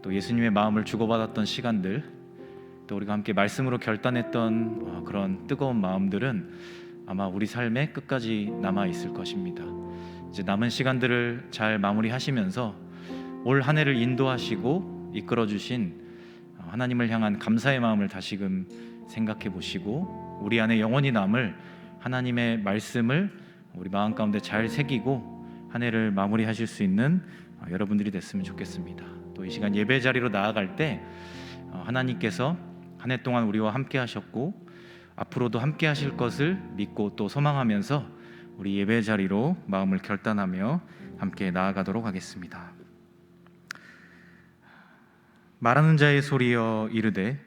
또 예수님의 마음을 주고받았던 시간들, 또 우리가 함께 말씀으로 결단했던 그런 뜨거운 마음들은 아마 우리 삶에 끝까지 남아 있을 것입니다. 이제 남은 시간들을 잘 마무리하시면서 올 한 해를 인도하시고 이끌어 주신 하나님을 향한 감사의 마음을 다시금 생각해 보시고, 우리 안에 영원히 남을 하나님의 말씀을 우리 마음 가운데 잘 새기고 한 해를 마무리하실 수 있는 여러분들이 됐으면 좋겠습니다. 또 이 시간 예배 자리로 나아갈 때 하나님께서 한 해 동안 우리와 함께 하셨고 앞으로도 함께 하실 것을 믿고 또 소망하면서 우리 예배 자리로 마음을 결단하며 함께 나아가도록 하겠습니다. 말하는 자의 소리여 이르되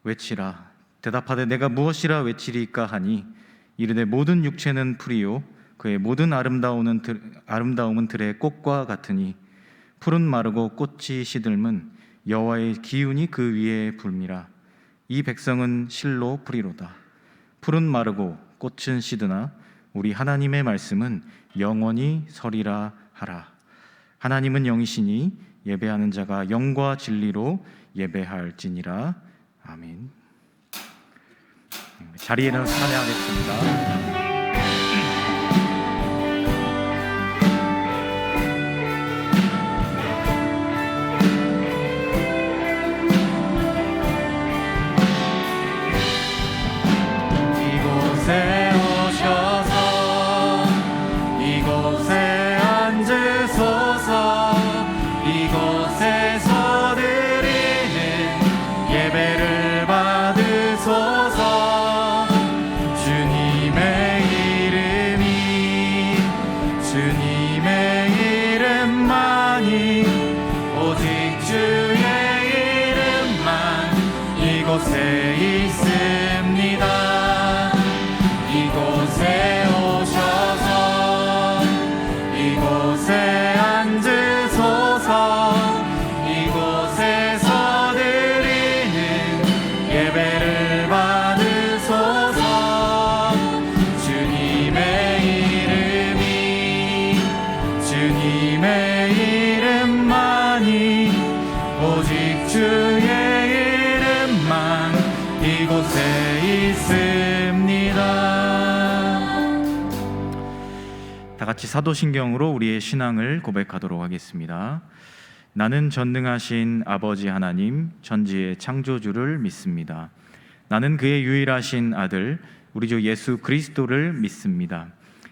외치라. 대답하되 내가 무엇이라 외치리까 하니 이르되 모든 육체는 풀이요 그의 모든 아름다움은 들의 꽃과 같으니 풀은 마르고 꽃이 시들면 여호와의 기운이 그 위에 불미라. 이 백성은 실로 풀이로다. 풀은 마르고 꽃은 시드나 우리 하나님의 말씀은 영원히 서리라 하라. 하나님은 영이시니 예배하는 자가 영과 진리로 예배할지니라. 아멘. 자리에는 찬양하겠습니다. 다 같이 사도신경으로 우리의 신앙을 고백하도록 하겠습니다. 나는 전능하신 아버지 하나님 전지의 창조주를 믿습니다. 나는 그의 유일하신 아들 우리 주 예수 그리스도를 믿습니다.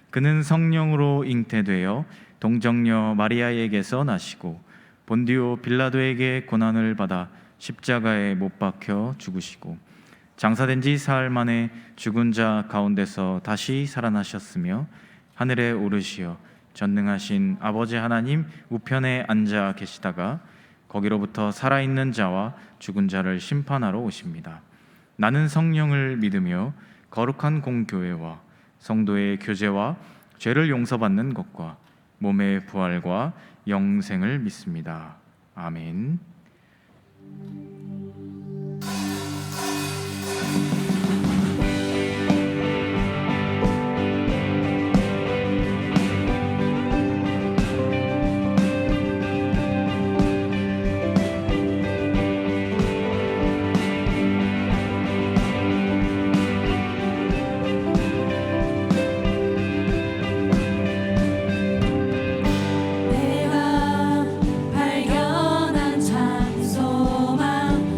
그는 성령으로 잉태되어 동정녀 마리아에게서 나시고 본디오 빌라도에게 고난을 받아 십자가에 못 박혀 죽으시고 장사된 지 사흘 만에 죽은 자 가운데서 다시 살아나셨으며 하늘에 오르시어 전능하신 아버지 하나님 우편에 앉아 계시다가 거기로부터 살아있는 자와 죽은 자를 심판하러 오십니다. 나는 성령을 믿으며 거룩한 공교회와 성도의 교제와 죄를 용서받는 것과 몸의 부활과 영생을 믿습니다. 아멘. 내가 발견한 참 소망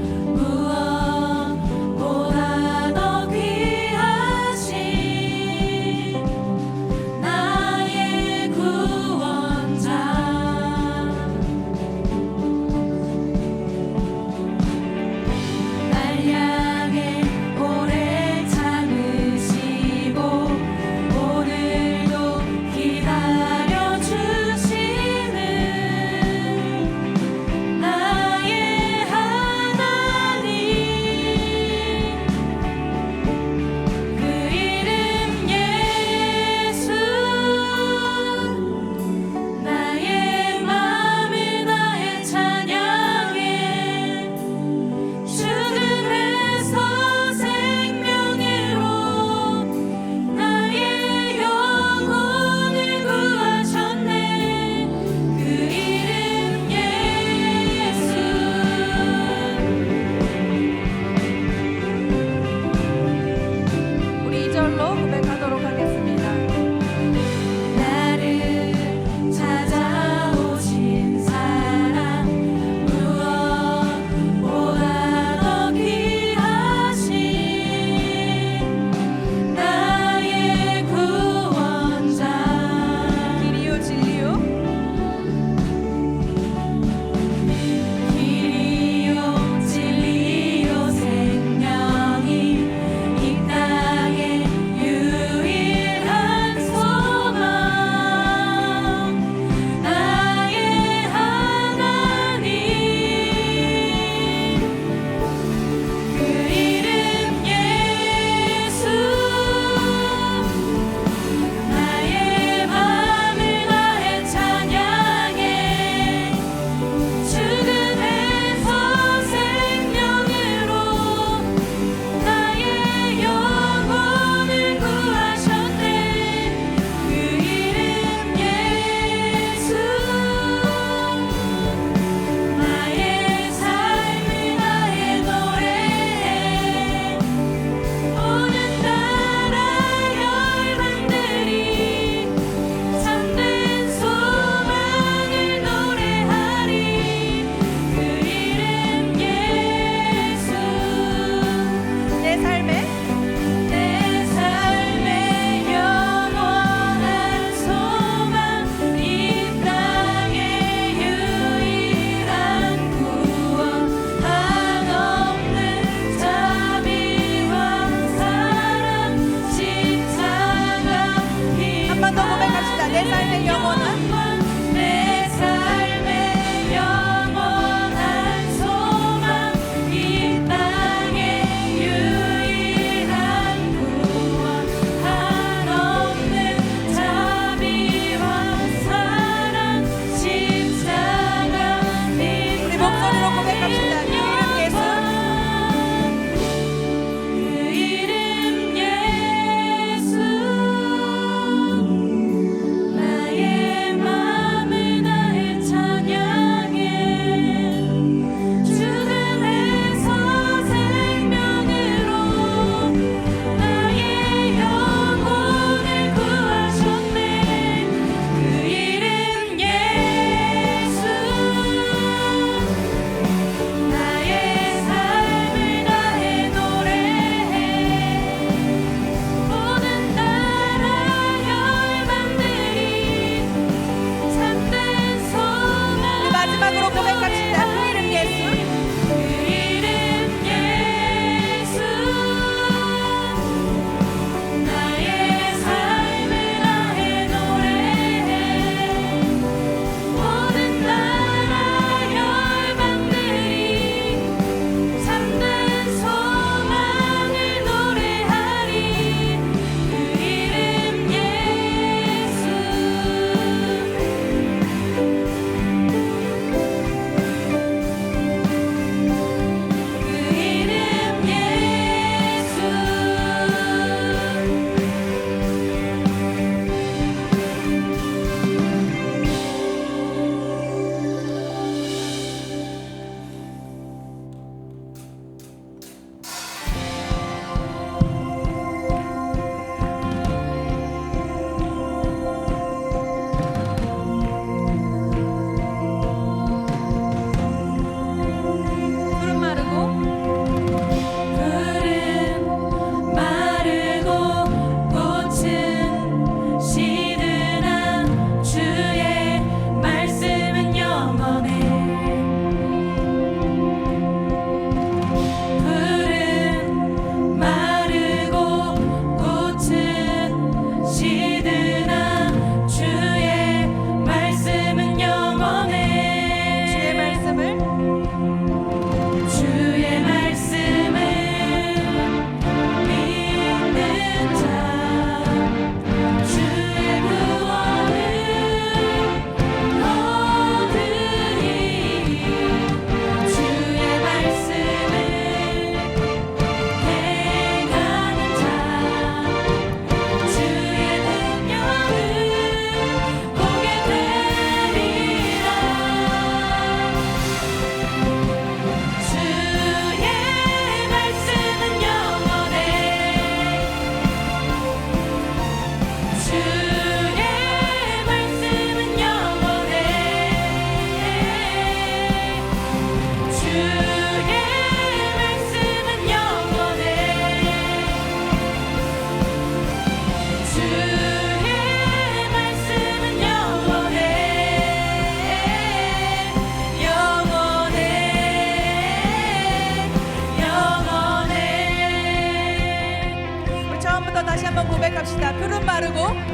고백합시다. 푸른 마르고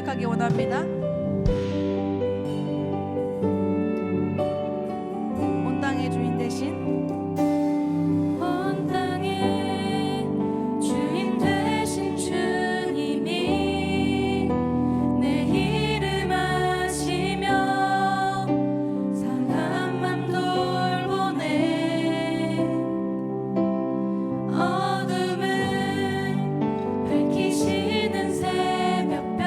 고백하기 원합니다. 온 땅의 주인 되신 온 땅의 주인 되신 주님이 내 이름 아시며 상한 맘 돌보네. 어둠을 밝히시는 새벽별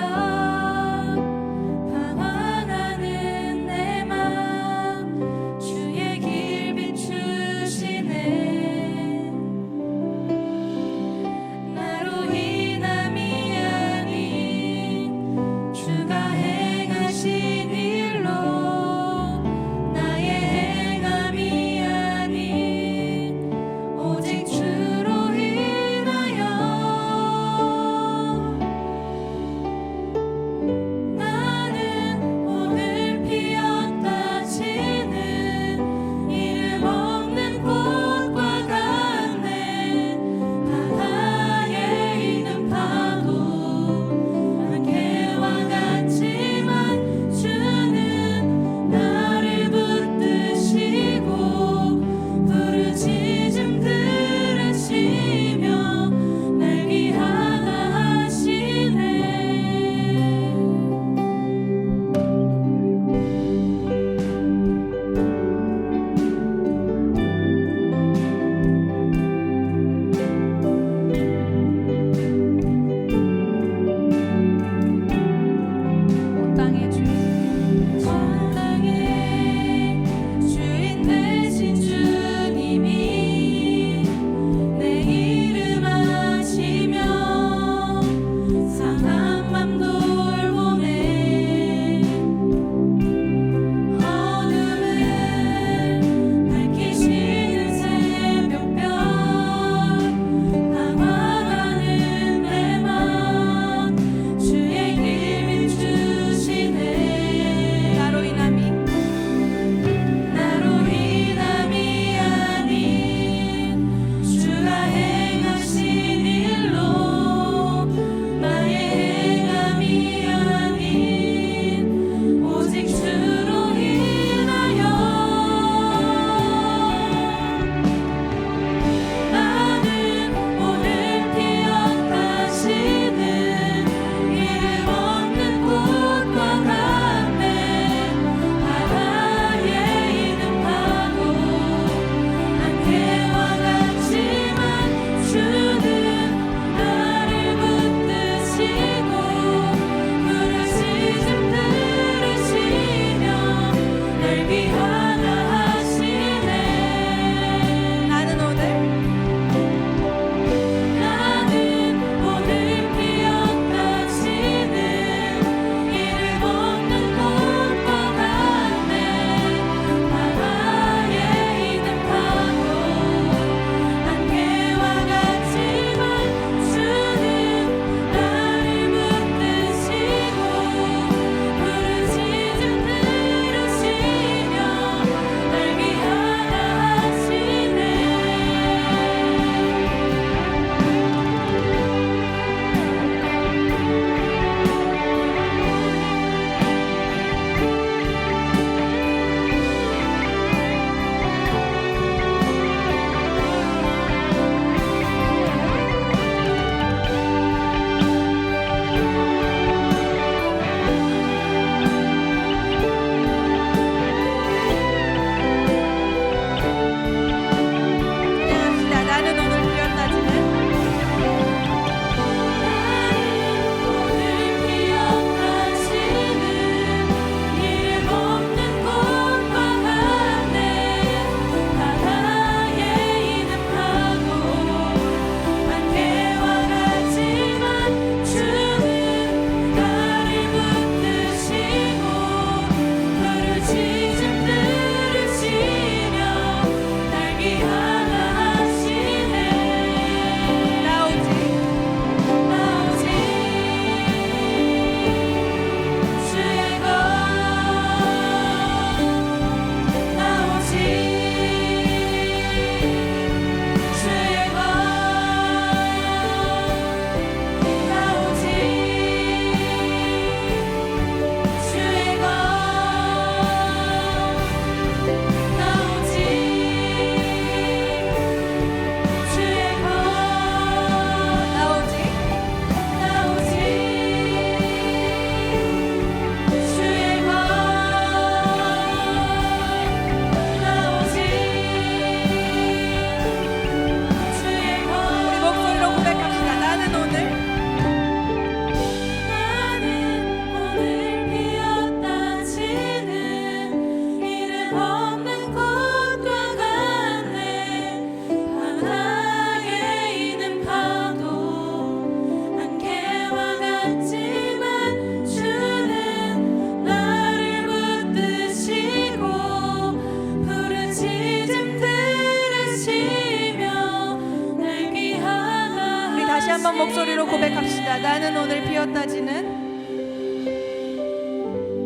나는 오늘 비었다지는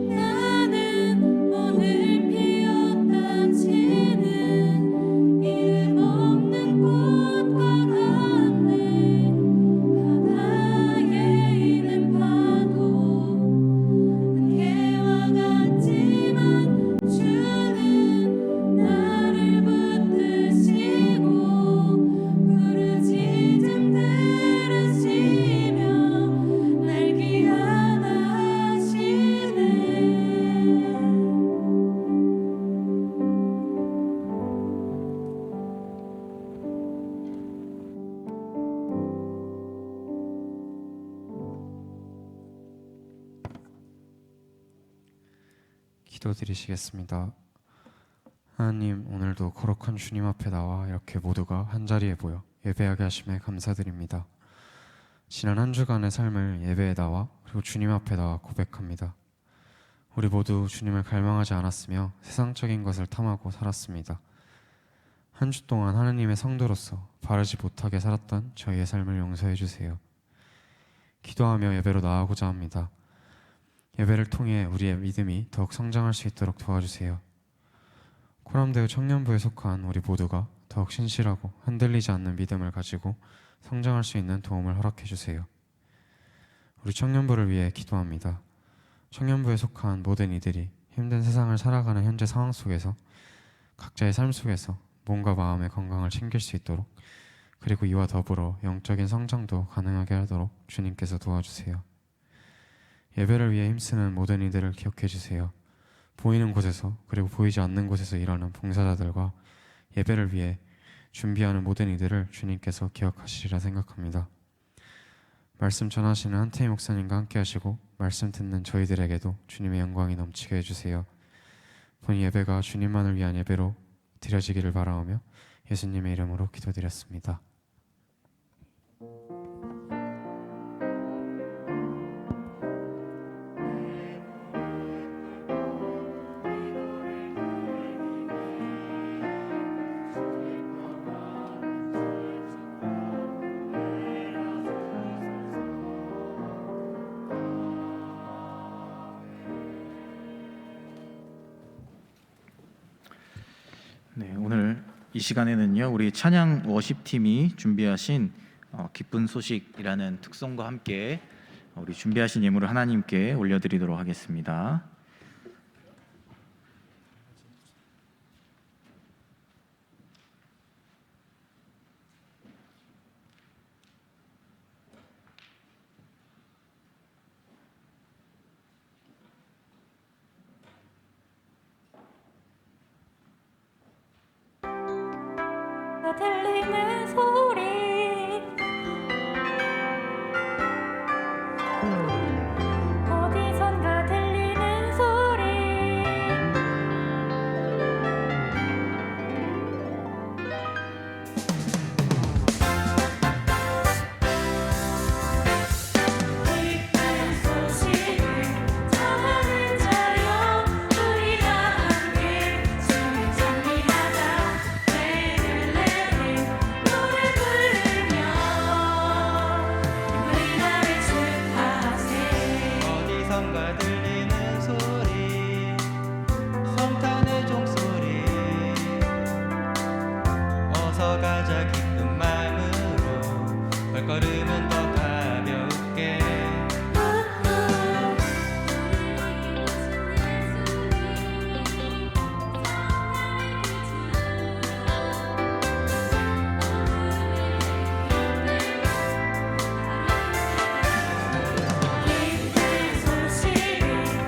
나는 오늘 피었다지는 이름 없는 꽃과 같네. 바다에 있는 파도 안개와 같지만 주는 나를 붙드시고 부르짖음 들으시며 날 귀하다 하시네. 기도드리시겠습니다. 하나님, 오늘도 거룩한 주님 앞에 나와 이렇게 모두가 한자리에 모여 예배하게 하심에 감사드립니다. 지난 한 주간의 삶을 예배에 나와 그리고 주님 앞에 나와 고백합니다. 우리 모두 주님을 갈망하지 않았으며 세상적인 것을 탐하고 살았습니다. 한 주 동안 하나님의 성도로서 바르지 못하게 살았던 저희의 삶을 용서해 주세요. 기도하며 예배로 나아가고자 합니다. 예배를 통해 우리의 믿음이 더욱 성장할 수 있도록 도와주세요. 코람대우 청년부에 속한 우리 모두가 더욱 신실하고 흔들리지 않는 믿음을 가지고 성장할 수 있는 도움을 허락해 주세요. 우리 청년부를 위해 기도합니다. 청년부에 속한 모든 이들이 힘든 세상을 살아가는 현재 상황 속에서 각자의 삶 속에서 몸과 마음의 건강을 챙길 수 있도록, 그리고 이와 더불어 영적인 성장도 가능하게 하도록 주님께서 도와주세요. 예배를 위해 힘쓰는 모든 이들을 기억해 주세요. 보이는 곳에서 그리고 보이지 않는 곳에서 일하는 봉사자들과 예배를 위해 준비하는 모든 이들을 주님께서 기억하시리라 생각합니다. 말씀 전하시는 한태희 목사님과 함께 하시고 말씀 듣는 저희들에게도 주님의 영광이 넘치게 해주세요. 본 예배가 주님만을 위한 예배로 드려지기를 바라오며 예수님의 이름으로 기도드렸습니다. 네, 오늘 이 시간에는요, 우리 찬양 워십팀이 준비하신 기쁜 소식이라는 특송과 함께 우리 준비하신 예물을 하나님께 올려드리도록 하겠습니다. 들리는 소리 어디선가 들리는 소리 기쁜 소식을 전하는 자여 우리가 함께 주를 찬미하자. 노래 부르며 우리 나를 축하하세. 어디선가 들리는 소리 성탄의 종소리 어서 가자 기쁜 마음으로 발걸음은 더 가볍게 기쁜 소식을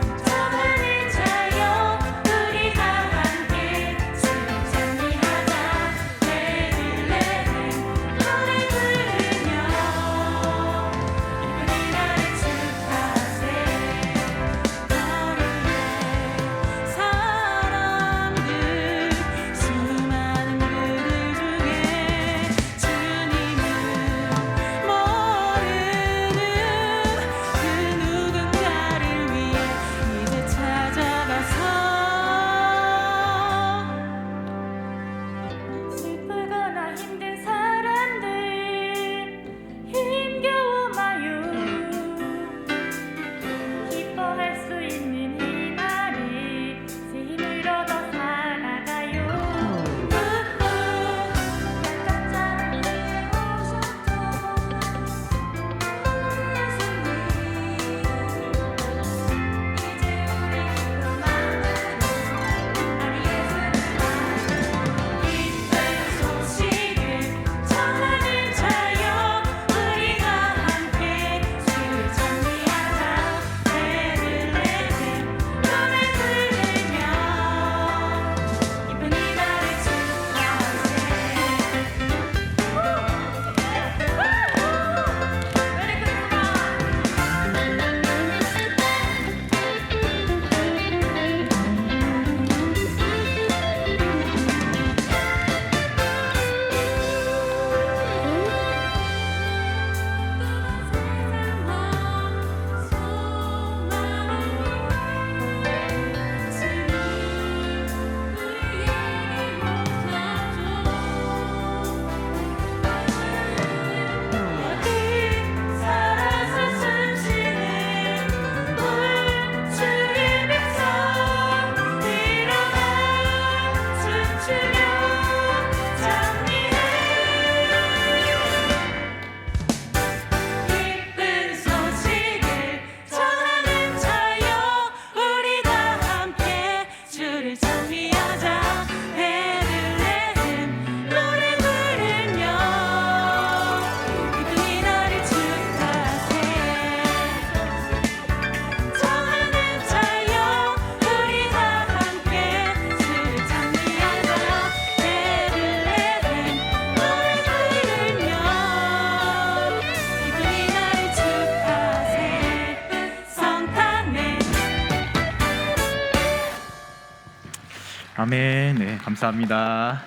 아멘. 네, 감사합니다.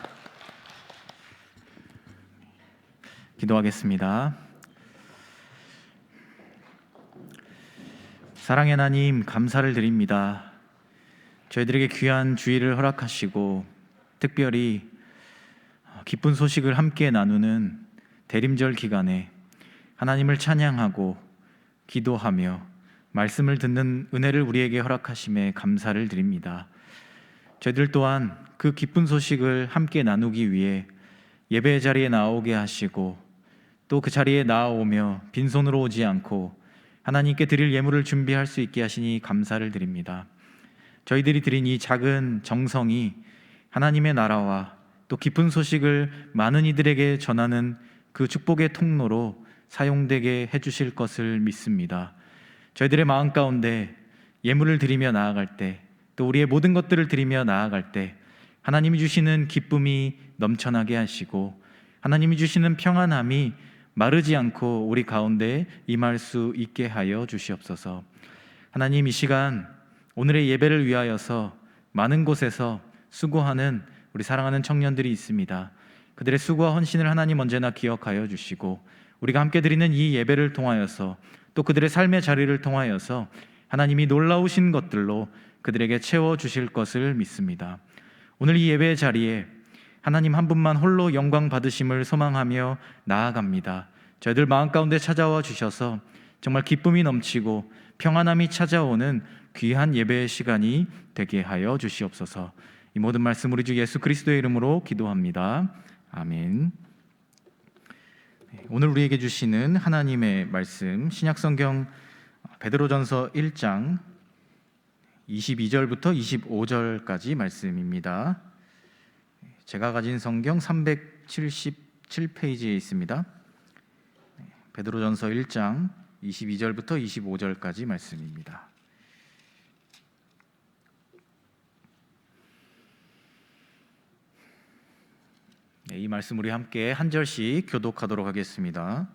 기도하겠습니다. 사랑의 하나님, 감사를 드립니다. 저희들에게 귀한 주일을 허락하시고 특별히 기쁜 소식을 함께 나누는 대림절 기간에 하나님을 찬양하고 기도하며 말씀을 듣는 은혜를 우리에게 허락하심에 감사를 드립니다. 저희들 또한 그 기쁜 소식을 함께 나누기 위해 예배의 자리에 나오게 하시고 또 그 자리에 나아오며 빈손으로 오지 않고 하나님께 드릴 예물을 준비할 수 있게 하시니 감사를 드립니다. 저희들이 드린 이 작은 정성이 하나님의 나라와 또 기쁜 소식을 많은 이들에게 전하는 그 축복의 통로로 사용되게 해주실 것을 믿습니다. 저희들의 마음 가운데 예물을 드리며 나아갈 때, 또 우리의 모든 것들을 드리며 나아갈 때 하나님이 주시는 기쁨이 넘쳐나게 하시고 하나님이 주시는 평안함이 마르지 않고 우리 가운데 임할 수 있게 하여 주시옵소서. 하나님, 이 시간 오늘의 예배를 위하여서 많은 곳에서 수고하는 우리 사랑하는 청년들이 있습니다. 그들의 수고와 헌신을 하나님 언제나 기억하여 주시고 우리가 함께 드리는 이 예배를 통하여서 또 그들의 삶의 자리를 통하여서 하나님이 놀라우신 것들로 그들에게 채워주실 것을 믿습니다. 오늘 이 예배의 자리에 하나님 한 분만 홀로 영광 받으심을 소망하며 나아갑니다. 저희들 마음 가운데 찾아와 주셔서 정말 기쁨이 넘치고 평안함이 찾아오는 귀한 예배의 시간이 되게 하여 주시옵소서. 이 모든 말씀 우리 주 예수 그리스도의 이름으로 기도합니다. 아멘. 오늘 우리에게 주시는 하나님의 말씀, 신약성경 베드로전서 1장 22절부터 25절까지 말씀입니다. 제가 가진 성경 377페이지에 있습니다. 베드로전서 1장 22절부터 25절까지 말씀입니다. 네, 이 말씀 우리 함께 한 절씩 교독하도록 하겠습니다.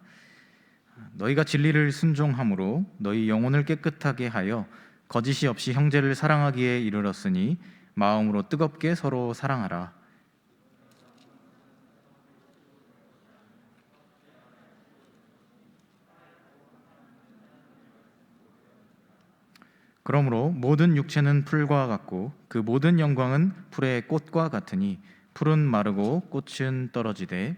너희가 진리를 순종함으로 너희 영혼을 깨끗하게 하여 거짓이 없이 형제를 사랑하기에 이르렀으니 마음으로 뜨겁게 서로 사랑하라. 그러므로 모든 육체는 풀과 같고 그 모든 영광은 풀의 꽃과 같으니 풀은 마르고 꽃은 떨어지되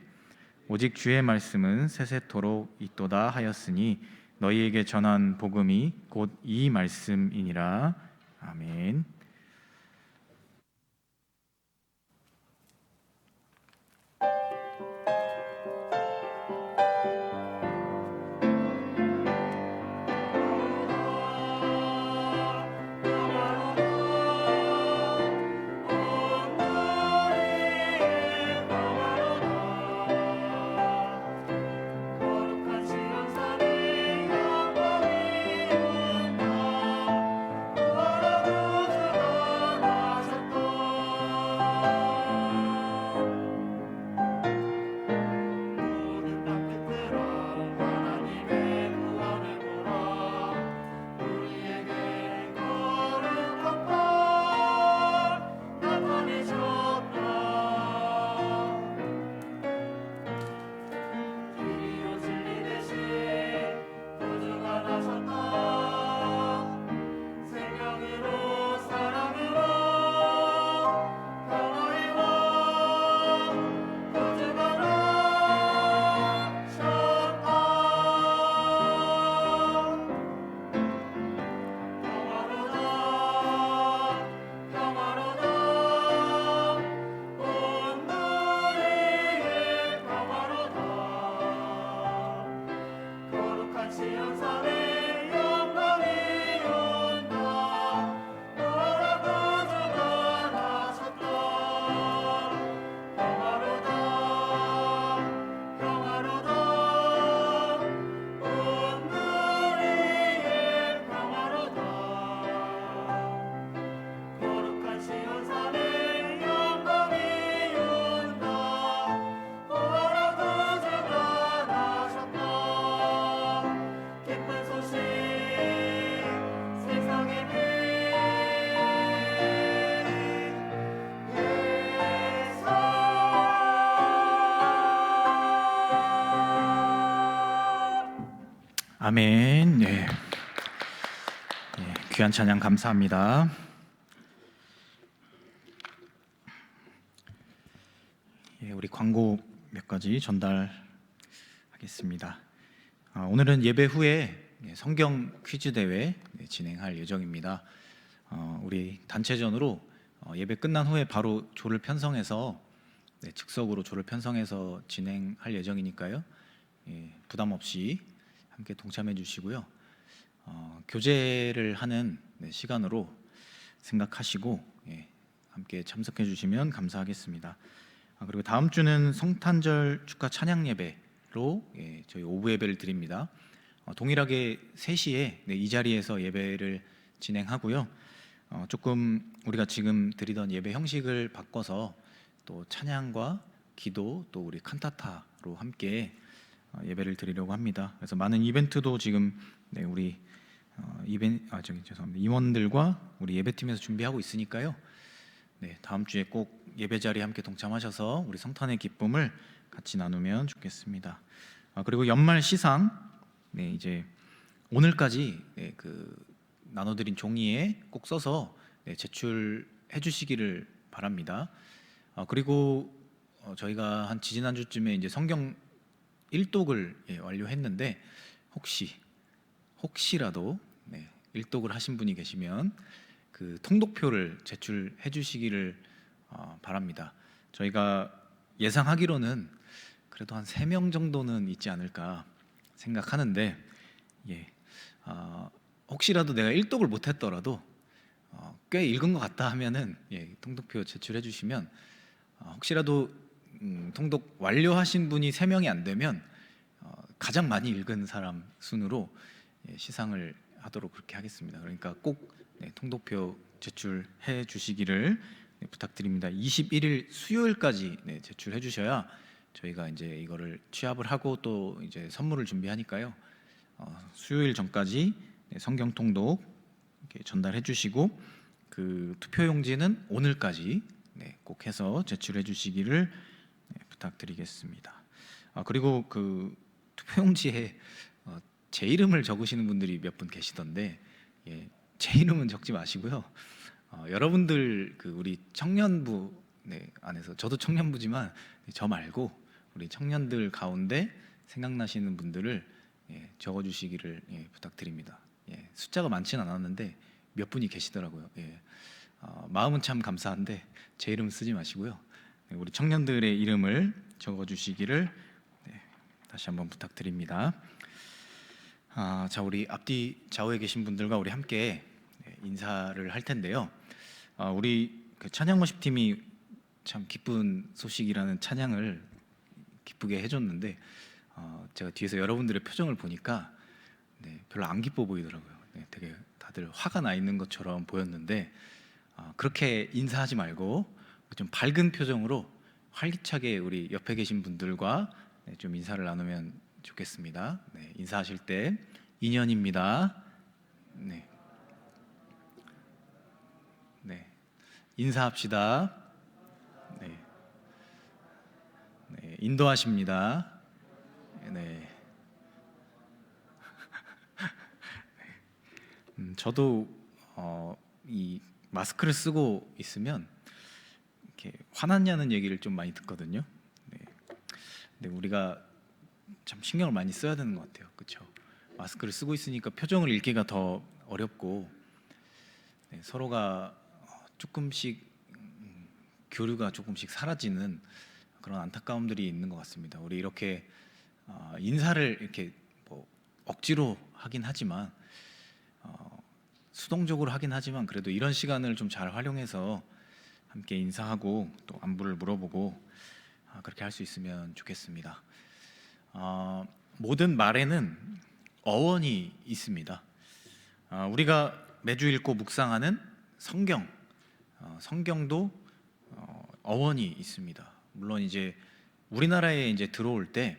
오직 주의 말씀은 세세토록 있도다 하였으니 너희에게 전한 복음이 곧 이 말씀이니라. 아멘. 거룩한 아멘. 네. 귀한 찬양 감사합니다. 우리 광고 몇 가지 전달하겠습니다. 오늘은 예배 후에 성경 퀴즈 대회 진행할 예정입니다. 우리 단체전으로 예배 끝난 후에 바로 조를 편성해서 즉석으로 조를 편성해서 진행할 예정이니까요. 부담 없이 함께 동참해 주시고요. 교제를 하는 시간으로 생각하시고 함께 참석해 주시면 감사하겠습니다. 그리고 다음 주는 성탄절 축하 찬양 예배로 저희 오후 예배를 드립니다. 동일하게 3시에 이 자리에서 예배를 진행하고요. 조금 우리가 지금 드리던 예배 형식을 바꿔서 또 찬양과 기도 또 우리 칸타타로 함께 예배를 드리려고 합니다. 그래서 많은 이벤트도 지금 우리 임원들과 우리 예배팀에서 준비하고 있으니까요. 다음 주에 꼭 예배 자리에 함께 동참하셔서 우리 성탄의 기쁨을 같이 나누면 좋겠습니다. 그리고 연말 시상 이제 오늘까지 나눠드린 종이에 꼭 써서 제출해 주시기를 바랍니다. 그리고 저희가 한 지지난주쯤에 이제 성경 1독을 완료했는데 혹시라도 일독을 하신 분이 계시면 그 통독표를 제출해 주시기를 바랍니다. 저희가 예상하기로는 그래도 한 3명 정도는 있지 않을까 생각하는데 혹시라도 내가 일독을 못했더라도 꽤 읽은 것 같다 하면은 통독표 제출해 주시면 혹시라도 통독 완료하신 분이 3명이 안 되면 가장 많이 읽은 사람 순으로 시상을 하도록 그렇게 하겠습니다. 그러니까 꼭 통독표 제출해 주시기를 부탁드립니다. 21일 수요일까지 제출해 주셔야 저희가 이제 이거를 취합을 하고 또 이제 선물을 준비하니까요. 수요일 전까지 성경 통독 이렇게 전달해 주시고 그 투표용지는 오늘까지 꼭 해서 제출해 주시기를 부탁드리겠습니다. 그리고 그 투표용지에 제 이름을 적으시는 분들이 몇 분 계시던데 제 이름은 적지 마시고요. 여러분들 우리 청년부 안에서 저도 청년부지만 저 말고 우리 청년들 가운데 생각나시는 분들을 적어주시기를 부탁드립니다. 숫자가 많지는 않았는데 몇 분이 계시더라고요. 마음은 참 감사한데 제 이름 쓰지 마시고요. 우리 청년들의 이름을 적어주시기를 다시 한번 부탁드립니다. 자, 우리 앞뒤 좌우에 계신 분들과 우리 함께 인사를 할 텐데요. 우리 찬양 워십팀이 참 기쁜 소식이라는 찬양을 기쁘게 해줬는데 제가 뒤에서 여러분들의 표정을 보니까 별로 안 기뻐 보이더라고요. 되게 다들 화가 나 있는 것처럼 보였는데 그렇게 인사하지 말고 좀 밝은 표정으로 활기차게 우리 옆에 계신 분들과 좀 인사를 나누면 좋겠습니다. 인사하실 때 인연입니다. 인사합시다. 인도하십니다. 저도 이 마스크를 쓰고 있으면 이렇게 화났냐는 얘기를 좀 많이 듣거든요. 근데 우리가 참 신경을 많이 써야 되는 것 같아요. 그렇죠? 마스크를 쓰고 있으니까 표정을 읽기가 더 어렵고 서로가 조금씩 교류가 조금씩 사라지는 그런 안타까움들이 있는 것 같습니다. 우리 이렇게 인사를 이렇게 뭐 억지로 하긴 하지만 수동적으로 하긴 하지만 그래도 이런 시간을 좀 잘 활용해서 함께 인사하고 또 안부를 물어보고 그렇게 할 수 있으면 좋겠습니다. 모든 말에는 어원이 있습니다. 우리가 매주 읽고 묵상하는 성경도 어원이 있습니다. 물론 이제 우리나라에 이제 들어올 때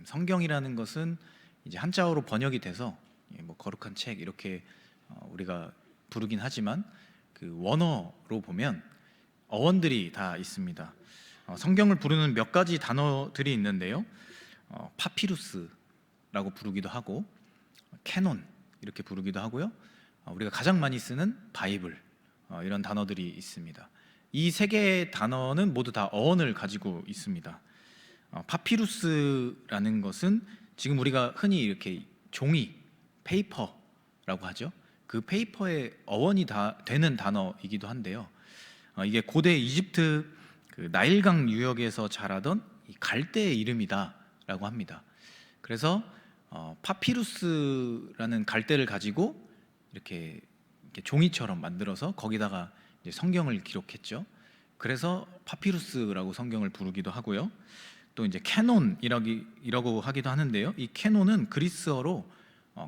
성경이라는 것은 이제 한자어로 번역이 돼서 뭐 거룩한 책 이렇게 우리가 부르긴 하지만 그 원어로 보면 어원들이 다 있습니다. 성경을 부르는 몇 가지 단어들이 있는데요. 파피루스라고 부르기도 하고 캐논 이렇게 부르기도 하고요. 우리가 가장 많이 쓰는 바이블 이런 단어들이 있습니다. 이 세 개의 단어는 모두 다 어원을 가지고 있습니다. 파피루스라는 것은 지금 우리가 흔히 이렇게 종이, 페이퍼라고 하죠. 그 페이퍼의 어원이 다 되는 단어이기도 한데요. 이게 고대 이집트 그 나일강 유역에서 자라던 이 갈대의 이름이다라고 합니다. 그래서 파피루스라는 갈대를 가지고 이렇게 종이처럼 만들어서 거기다가 이제 성경을 기록했죠. 그래서 파피루스라고 성경을 부르기도 하고요. 또 이제 캐논이라고 하기도 하는데요. 이 캐논은 그리스어로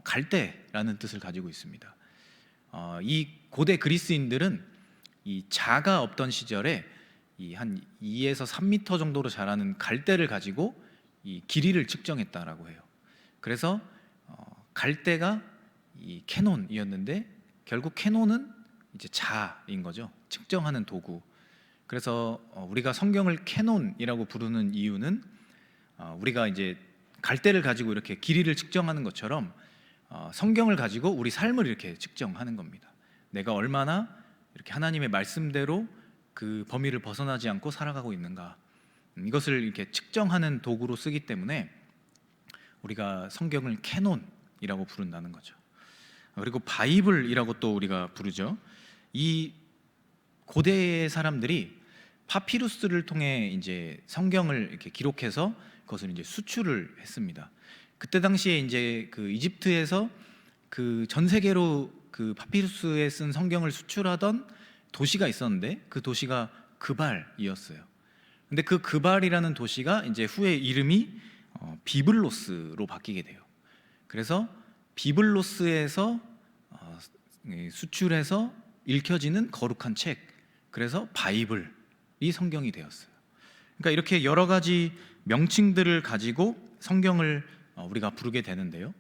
갈대라는 뜻을 가지고 있습니다. 이 고대 그리스인들은 이 자가 없던 시절에 이 한 2에서 3m 정도로 자라는 갈대를 가지고 이 길이를 측정했다라고 해요. 그래서 갈대가 이 캐논이었는데 결국 캐논은 이제 자인 거죠. 측정하는 도구. 그래서 우리가 성경을 캐논이라고 부르는 이유는 우리가 이제 갈대를 가지고 이렇게 길이를 측정하는 것처럼 성경을 가지고 우리 삶을 이렇게 측정하는 겁니다. 내가 얼마나 이렇게 하나님의 말씀대로 그 범위를 벗어나지 않고 살아가고 있는가, 이것을 이렇게 측정하는 도구로 쓰기 때문에 우리가 성경을 캐논이라고 부른다는 거죠. 그리고 바이블이라고 또 우리가 부르죠. 이 고대의 사람들이 파피루스를 통해 이제 성경을 이렇게 기록해서 그것을 이제 수출을 했습니다. 그때 당시에 이제 그 이집트에서 그 전 세계로 그 파피루스에 쓴 성경을 수출하던 도시가 있었는데 그 도시가 그발이었어요. 근데 그 그발이라는 도시가 이제 후에 이름이 비블로스로 바뀌게 돼요. 그래서 비블로스에서 수출해서 읽혀지는 거룩한 책, 그래서 바이블이 성경이 되었어요. 그러니까 이렇게 여러 가지 명칭들을 가지고 성경을 우리가 부르게 되는데요.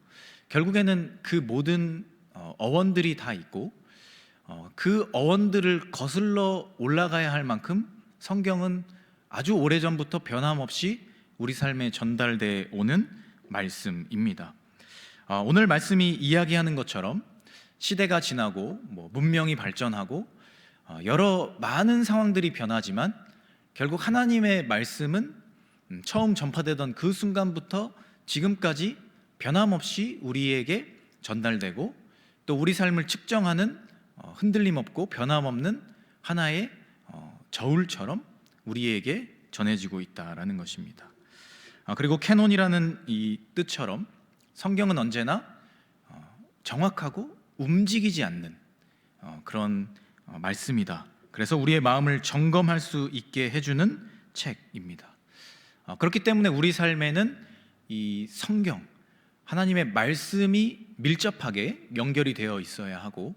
결국에는 그 모든 어원들이 다 있고 그 어원들을 거슬러 올라가야 할 만큼 성경은 아주 오래전부터 변함없이 우리 삶에 전달돼 오는 말씀입니다. 오늘 말씀이 이야기하는 것처럼 시대가 지나고 문명이 발전하고 여러 많은 상황들이 변하지만 결국 하나님의 말씀은 처음 전파되던 그 순간부터 지금까지 변함없이 우리에게 전달되고 또 우리 삶을 측정하는 흔들림 없고 변함없는 하나의 저울처럼 우리에게 전해지고 있다라는 것입니다. 그리고 캐논이라는 이 뜻처럼 성경은 언제나 정확하고 움직이지 않는 그런 말씀이다. 그래서 우리의 마음을 점검할 수 있게 해주는 책입니다. 그렇기 때문에 우리 삶에는 이 성경, 하나님의 말씀이 밀접하게 연결이 되어 있어야 하고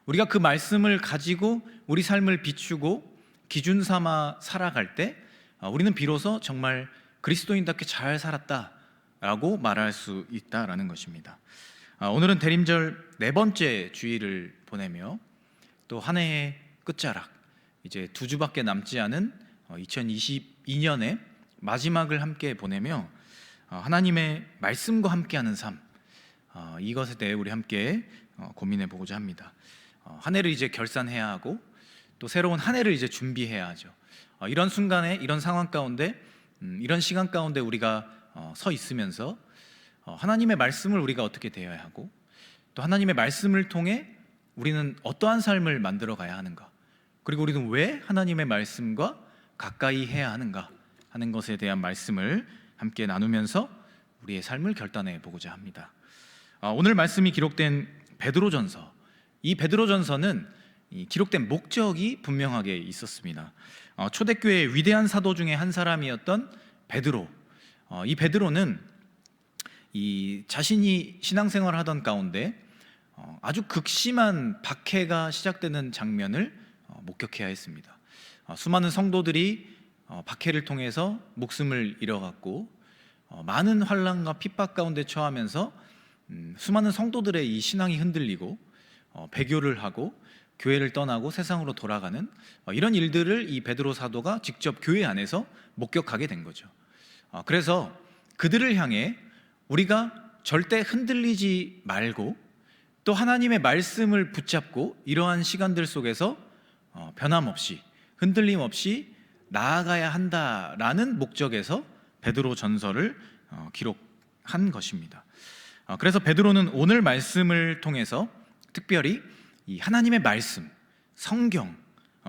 우리가 그 말씀을 가지고 우리 삶을 비추고 기준 삼아 살아갈 때 우리는 비로소 정말 그리스도인답게 잘 살았다라고 말할 수 있다라는 것입니다. 오늘은 대림절 4번째 주일을 보내며 또 한 해의 끝자락, 이제 2주밖에 남지 않은 2022년의 마지막을 함께 보내며 하나님의 말씀과 함께하는 삶, 이것에 대해 우리 함께 고민해 보고자 합니다. 한 해를 이제 결산해야 하고 또 새로운 한 해를 이제 준비해야 하죠. 이런 순간에, 이런 상황 가운데, 이런 시간 가운데 우리가 서 있으면서 하나님의 말씀을 우리가 어떻게 대해야 하고 또 하나님의 말씀을 통해 우리는 어떠한 삶을 만들어 가야 하는가, 그리고 우리는 왜 하나님의 말씀과 가까이 해야 하는가 하는 것에 대한 말씀을 함께 나누면서 우리의 삶을 결단해 보고자 합니다. 오늘 말씀이 기록된 베드로전서, 이 베드로전서는 기록된 목적이 분명하게 있었습니다. 초대교회의 위대한 사도 중에 한 사람이었던 베드로, 이 베드로는 이 자신이 신앙생활을 하던 가운데 아주 극심한 박해가 시작되는 장면을 목격해야 했습니다. 수많은 성도들이 박해를 통해서 목숨을 잃어갔고 많은 환난과 핍박 가운데 처하면서 수많은 성도들의 이 신앙이 흔들리고 배교를 하고 교회를 떠나고 세상으로 돌아가는 이런 일들을 이 베드로 사도가 직접 교회 안에서 목격하게 된 거죠. 그래서 그들을 향해 우리가 절대 흔들리지 말고 또 하나님의 말씀을 붙잡고 이러한 시간들 속에서 변함없이 흔들림 없이 나아가야 한다라는 목적에서 베드로 전서를 기록한 것입니다. 그래서 베드로는 오늘 말씀을 통해서 특별히 이 하나님의 말씀, 성경,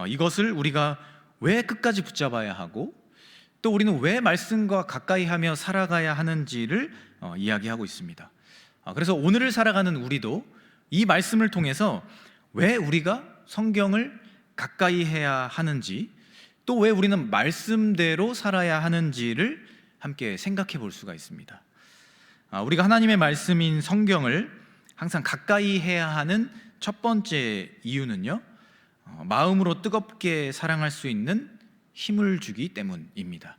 이것을 우리가 왜 끝까지 붙잡아야 하고 또 우리는 왜 말씀과 가까이 하며 살아가야 하는지를 이야기하고 있습니다. 그래서 오늘을 살아가는 우리도 이 말씀을 통해서 왜 우리가 성경을 가까이 해야 하는지 또 왜 우리는 말씀대로 살아야 하는지를 함께 생각해 볼 수가 있습니다. 우리가 하나님의 말씀인 성경을 항상 가까이 해야 하는 첫 번째 이유는요, 마음으로 뜨겁게 사랑할 수 있는 힘을 주기 때문입니다.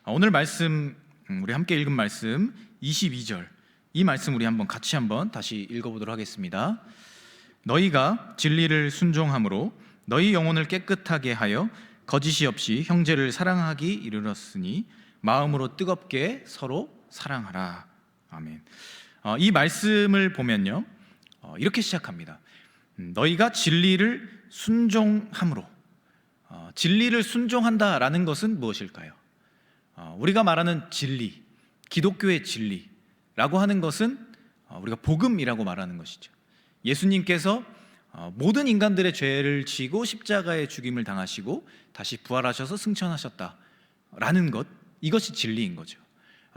오늘 말씀, 우리 함께 읽은 말씀 22절, 이 말씀 우리 같이 다시 읽어보도록 하겠습니다. 너희가 진리를 순종함으로 너희 영혼을 깨끗하게 하여 거짓이 없이 형제를 사랑하기 이르렀으니 마음으로 뜨겁게 서로 사랑하라. 아멘. 이 말씀을 보면요, 이렇게 시작합니다. 너희가 진리를 순종함으로. 진리를 순종한다라는 것은 무엇일까요? 우리가 말하는 진리, 기독교의 진리라고 하는 것은 우리가 복음이라고 말하는 것이죠. 예수님께서 모든 인간들의 죄를 지고 십자가에 죽임을 당하시고 다시 부활하셔서 승천하셨다라는 것, 이것이 진리인 거죠.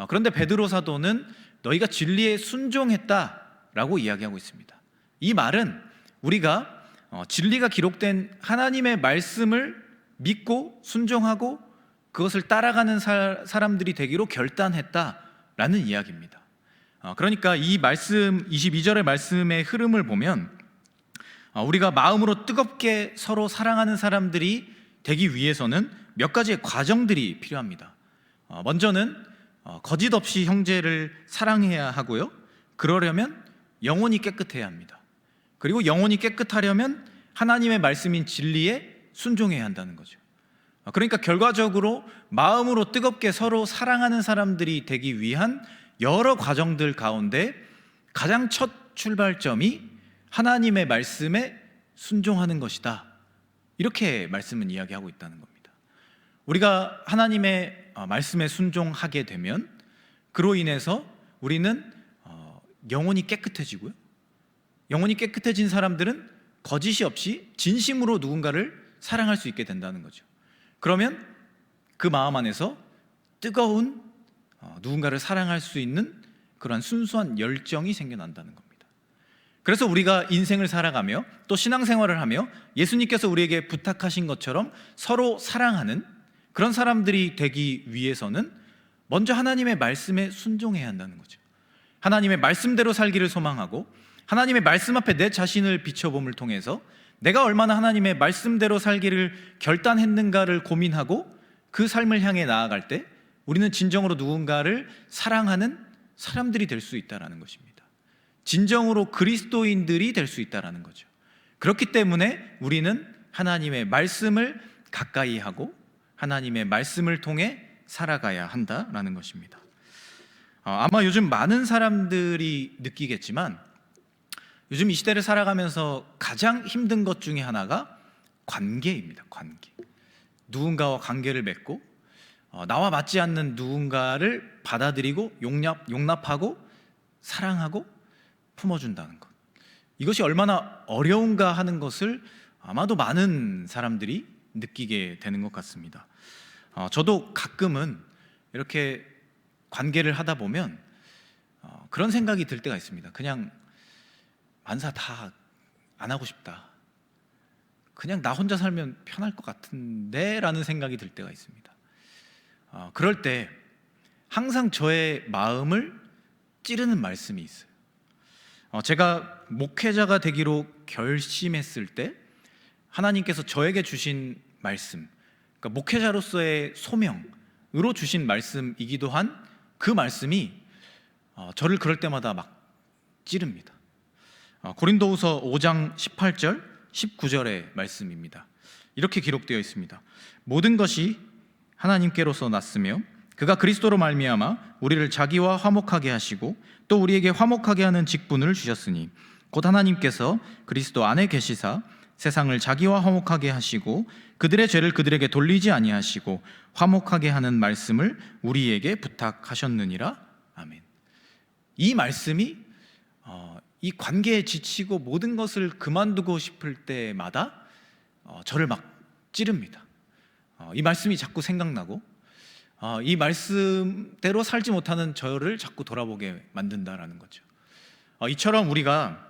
그런데 베드로 사도는 너희가 진리에 순종했다라고 이야기하고 있습니다. 이 말은 우리가 진리가 기록된 하나님의 말씀을 믿고 순종하고 그것을 따라가는 사람들이 되기로 결단했다라는 이야기입니다. 그러니까 이 말씀 22절의 말씀의 흐름을 보면 우리가 마음으로 뜨겁게 서로 사랑하는 사람들이 되기 위해서는 몇 가지의 과정들이 필요합니다. 먼저는 거짓 없이 형제를 사랑해야 하고요, 그러려면 영혼이 깨끗해야 합니다. 그리고 영혼이 깨끗하려면 하나님의 말씀인 진리에 순종해야 한다는 거죠. 그러니까 결과적으로 마음으로 뜨겁게 서로 사랑하는 사람들이 되기 위한 여러 과정들 가운데 가장 첫 출발점이 하나님의 말씀에 순종하는 것이다, 이렇게 말씀은 이야기하고 있다는 겁니다. 우리가 하나님의 말씀에 순종하게 되면 그로 인해서 우리는 영혼이 깨끗해지고요, 영혼이 깨끗해진 사람들은 거짓이 없이 진심으로 누군가를 사랑할 수 있게 된다는 거죠. 그러면 그 마음 안에서 뜨거운 누군가를 사랑할 수 있는 그러한 순수한 열정이 생겨난다는 겁니다. 그래서 우리가 인생을 살아가며 또 신앙생활을 하며 예수님께서 우리에게 부탁하신 것처럼 서로 사랑하는 그런 사람들이 되기 위해서는 먼저 하나님의 말씀에 순종해야 한다는 거죠. 하나님의 말씀대로 살기를 소망하고 하나님의 말씀 앞에 내 자신을 비춰봄을 통해서 내가 얼마나 하나님의 말씀대로 살기를 결단했는가를 고민하고 그 삶을 향해 나아갈 때 우리는 진정으로 누군가를 사랑하는 사람들이 될 수 있다는 것입니다. 진정으로 그리스도인들이 될 수 있다는 거죠. 그렇기 때문에 우리는 하나님의 말씀을 가까이 하고 하나님의 말씀을 통해 살아가야 한다라는 것입니다. 아마 요즘 많은 사람들이 느끼겠지만 요즘 이 시대를 살아가면서 가장 힘든 것 중에 하나가 관계입니다. 관계. 누군가와 관계를 맺고 나와 맞지 않는 누군가를 받아들이고 용납하고 사랑하고 품어준다는 것, 이것이 얼마나 어려운가 하는 것을 아마도 많은 사람들이 느끼게 되는 것 같습니다. 저도 가끔은 이렇게 관계를 하다 보면 그런 생각이 들 때가 있습니다. 그냥 만사 다 안 하고 싶다, 그냥 나 혼자 살면 편할 것 같은데 라는 생각이 들 때가 있습니다. 그럴 때 항상 저의 마음을 찌르는 말씀이 있어요. 제가 목회자가 되기로 결심했을 때 하나님께서 저에게 주신 말씀, 그러니까 목회자로서의 소명으로 주신 말씀이기도 한 그 말씀이 저를 그럴 때마다 막 찌릅니다. 고린도후서 5장 18절 19절의 말씀입니다. 이렇게 기록되어 있습니다. 모든 것이 하나님께로서 났으며 그가 그리스도로 말미암아 우리를 자기와 화목하게 하시고 또 우리에게 화목하게 하는 직분을 주셨으니 곧 하나님께서 그리스도 안에 계시사 세상을 자기와 화목하게 하시고 그들의 죄를 그들에게 돌리지 아니하시고 화목하게 하는 말씀을 우리에게 부탁하셨느니라. 아멘. 이 말씀이 이 관계에 지치고 모든 것을 그만두고 싶을 때마다 저를 막 찌릅니다. 이 말씀이 자꾸 생각나고 이 말씀대로 살지 못하는 저를 자꾸 돌아보게 만든다라는 거죠. 이처럼 우리가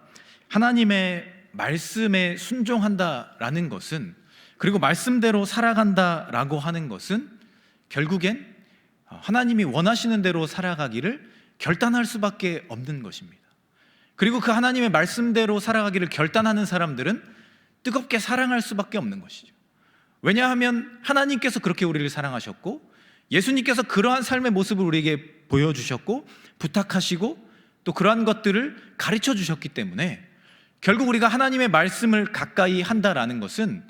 하나님의 말씀에 순종한다라는 것은, 그리고 말씀대로 살아간다라고 하는 것은 결국엔 하나님이 원하시는 대로 살아가기를 결단할 수밖에 없는 것입니다. 그리고 그 하나님의 말씀대로 살아가기를 결단하는 사람들은 뜨겁게 사랑할 수밖에 없는 것이죠. 왜냐하면 하나님께서 그렇게 우리를 사랑하셨고 예수님께서 그러한 삶의 모습을 우리에게 보여주셨고 부탁하시고 또 그러한 것들을 가르쳐 주셨기 때문에 결국 우리가 하나님의 말씀을 가까이 한다라는 것은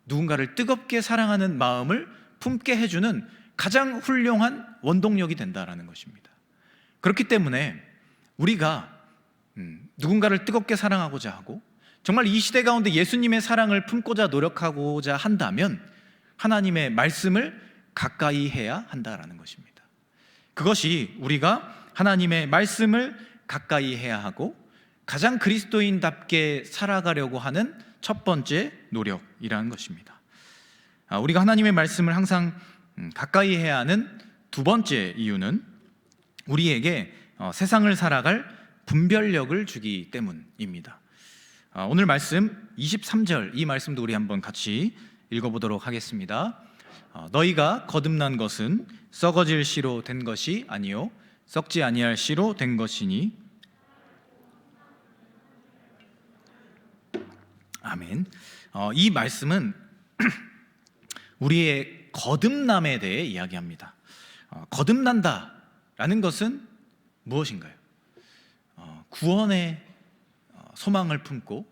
누군가를 뜨겁게 사랑하는 마음을 품게 해주는 가장 훌륭한 원동력이 된다라는 것입니다. 그렇기 때문에 우리가 누군가를 뜨겁게 사랑하고자 하고 정말 이 시대 가운데 예수님의 사랑을 품고자 노력하고자 한다면 하나님의 말씀을 가까이 해야 한다라는 것입니다. 그것이 우리가 하나님의 말씀을 가까이 해야 하고 가장 그리스도인답게 살아가려고 하는 첫 번째 노력이라는 것입니다. 우리가 하나님의 말씀을 항상 가까이 해야 하는 두 번째 이유는 우리에게 세상을 살아갈 분별력을 주기 때문입니다. 오늘 말씀 23절, 이 말씀도 우리 한번 같이 읽어보도록 하겠습니다. 너희가 거듭난 것은 썩어질 씨로 된 것이 아니요 썩지 아니할 씨로 된 것이니. 아멘. 이 말씀은 우리의 거듭남에 대해 이야기합니다. 거듭난다라는 것은 무엇인가요? 구원의 소망을 품고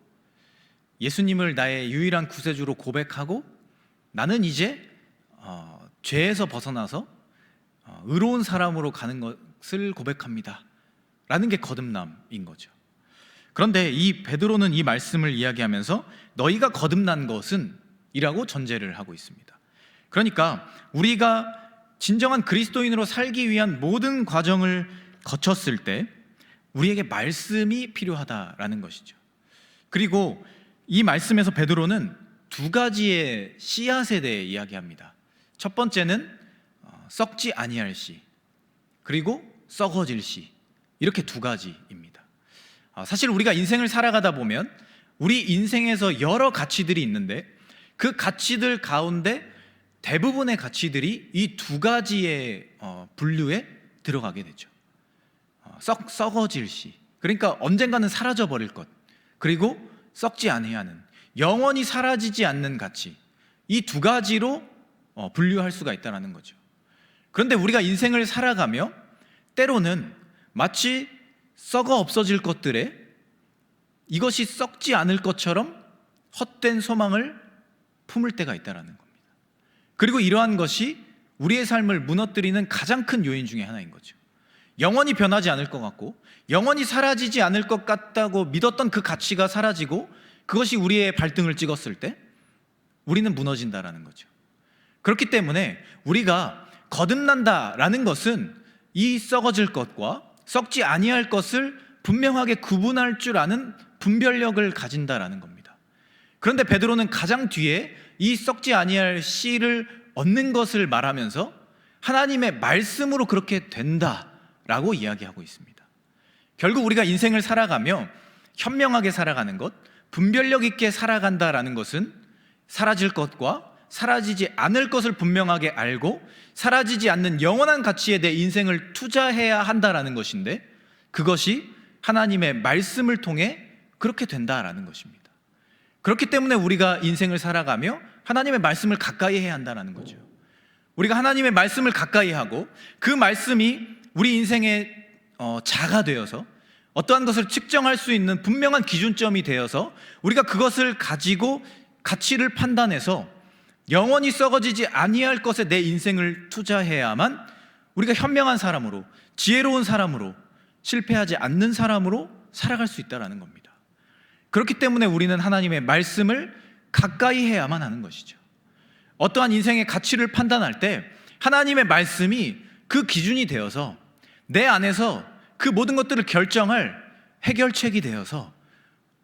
예수님을 나의 유일한 구세주로 고백하고 나는 이제 죄에서 벗어나서 의로운 사람으로 가는 것을 고백합니다 라는 게 거듭남인 거죠. 그런데 이 베드로는 이 말씀을 이야기하면서 너희가 거듭난 것은 이라고 전제를 하고 있습니다. 그러니까 우리가 진정한 그리스도인으로 살기 위한 모든 과정을 거쳤을 때 우리에게 말씀이 필요하다라는 것이죠. 그리고 이 말씀에서 베드로는 두 가지의 씨앗에 대해 이야기합니다. 첫 번째는 썩지 아니할 씨, 그리고 썩어질 씨, 이렇게 두 가지입니다. 사실 우리가 인생을 살아가다 보면 우리 인생에서 여러 가치들이 있는데 그 가치들 가운데 대부분의 가치들이 이 두 가지의 분류에 들어가게 되죠. 썩어질 씨, 그러니까 언젠가는 사라져 버릴 것, 그리고 썩지 아니하는 하는 영원히 사라지지 않는 가치, 이 두 가지로 분류할 수가 있다는 거죠. 그런데 우리가 인생을 살아가며 때로는 마치 썩어 없어질 것들에 이것이 썩지 않을 것처럼 헛된 소망을 품을 때가 있다는 겁니다. 그리고 이러한 것이 우리의 삶을 무너뜨리는 가장 큰 요인 중에 하나인 거죠. 영원히 변하지 않을 것 같고 영원히 사라지지 않을 것 같다고 믿었던 그 가치가 사라지고 그것이 우리의 발등을 찍었을 때 우리는 무너진다라는 거죠. 그렇기 때문에 우리가 거듭난다라는 것은 이 썩어질 것과 썩지 아니할 것을 분명하게 구분할 줄 아는 분별력을 가진다라는 겁니다. 그런데 베드로는 가장 뒤에 이 썩지 아니할 씨를 얻는 것을 말하면서 하나님의 말씀으로 그렇게 된다라고 이야기하고 있습니다. 결국 우리가 인생을 살아가며 현명하게 살아가는 것, 분별력 있게 살아간다라는 것은 사라질 것과 사라지지 않을 것을 분명하게 알고 사라지지 않는 영원한 가치에 내 인생을 투자해야 한다라는 것인데 그것이 하나님의 말씀을 통해 그렇게 된다라는 것입니다. 그렇기 때문에 우리가 인생을 살아가며 하나님의 말씀을 가까이 해야 한다는 거죠. 우리가 하나님의 말씀을 가까이 하고 그 말씀이 우리 인생의 자가 되어서 어떠한 것을 측정할 수 있는 분명한 기준점이 되어서 우리가 그것을 가지고 가치를 판단해서 영원히 썩어지지 아니할 것에 내 인생을 투자해야만 우리가 현명한 사람으로, 지혜로운 사람으로, 실패하지 않는 사람으로 살아갈 수 있다는 겁니다. 그렇기 때문에 우리는 하나님의 말씀을 가까이 해야만 하는 것이죠. 어떠한 인생의 가치를 판단할 때 하나님의 말씀이 그 기준이 되어서 내 안에서 그 모든 것들을 결정할 해결책이 되어서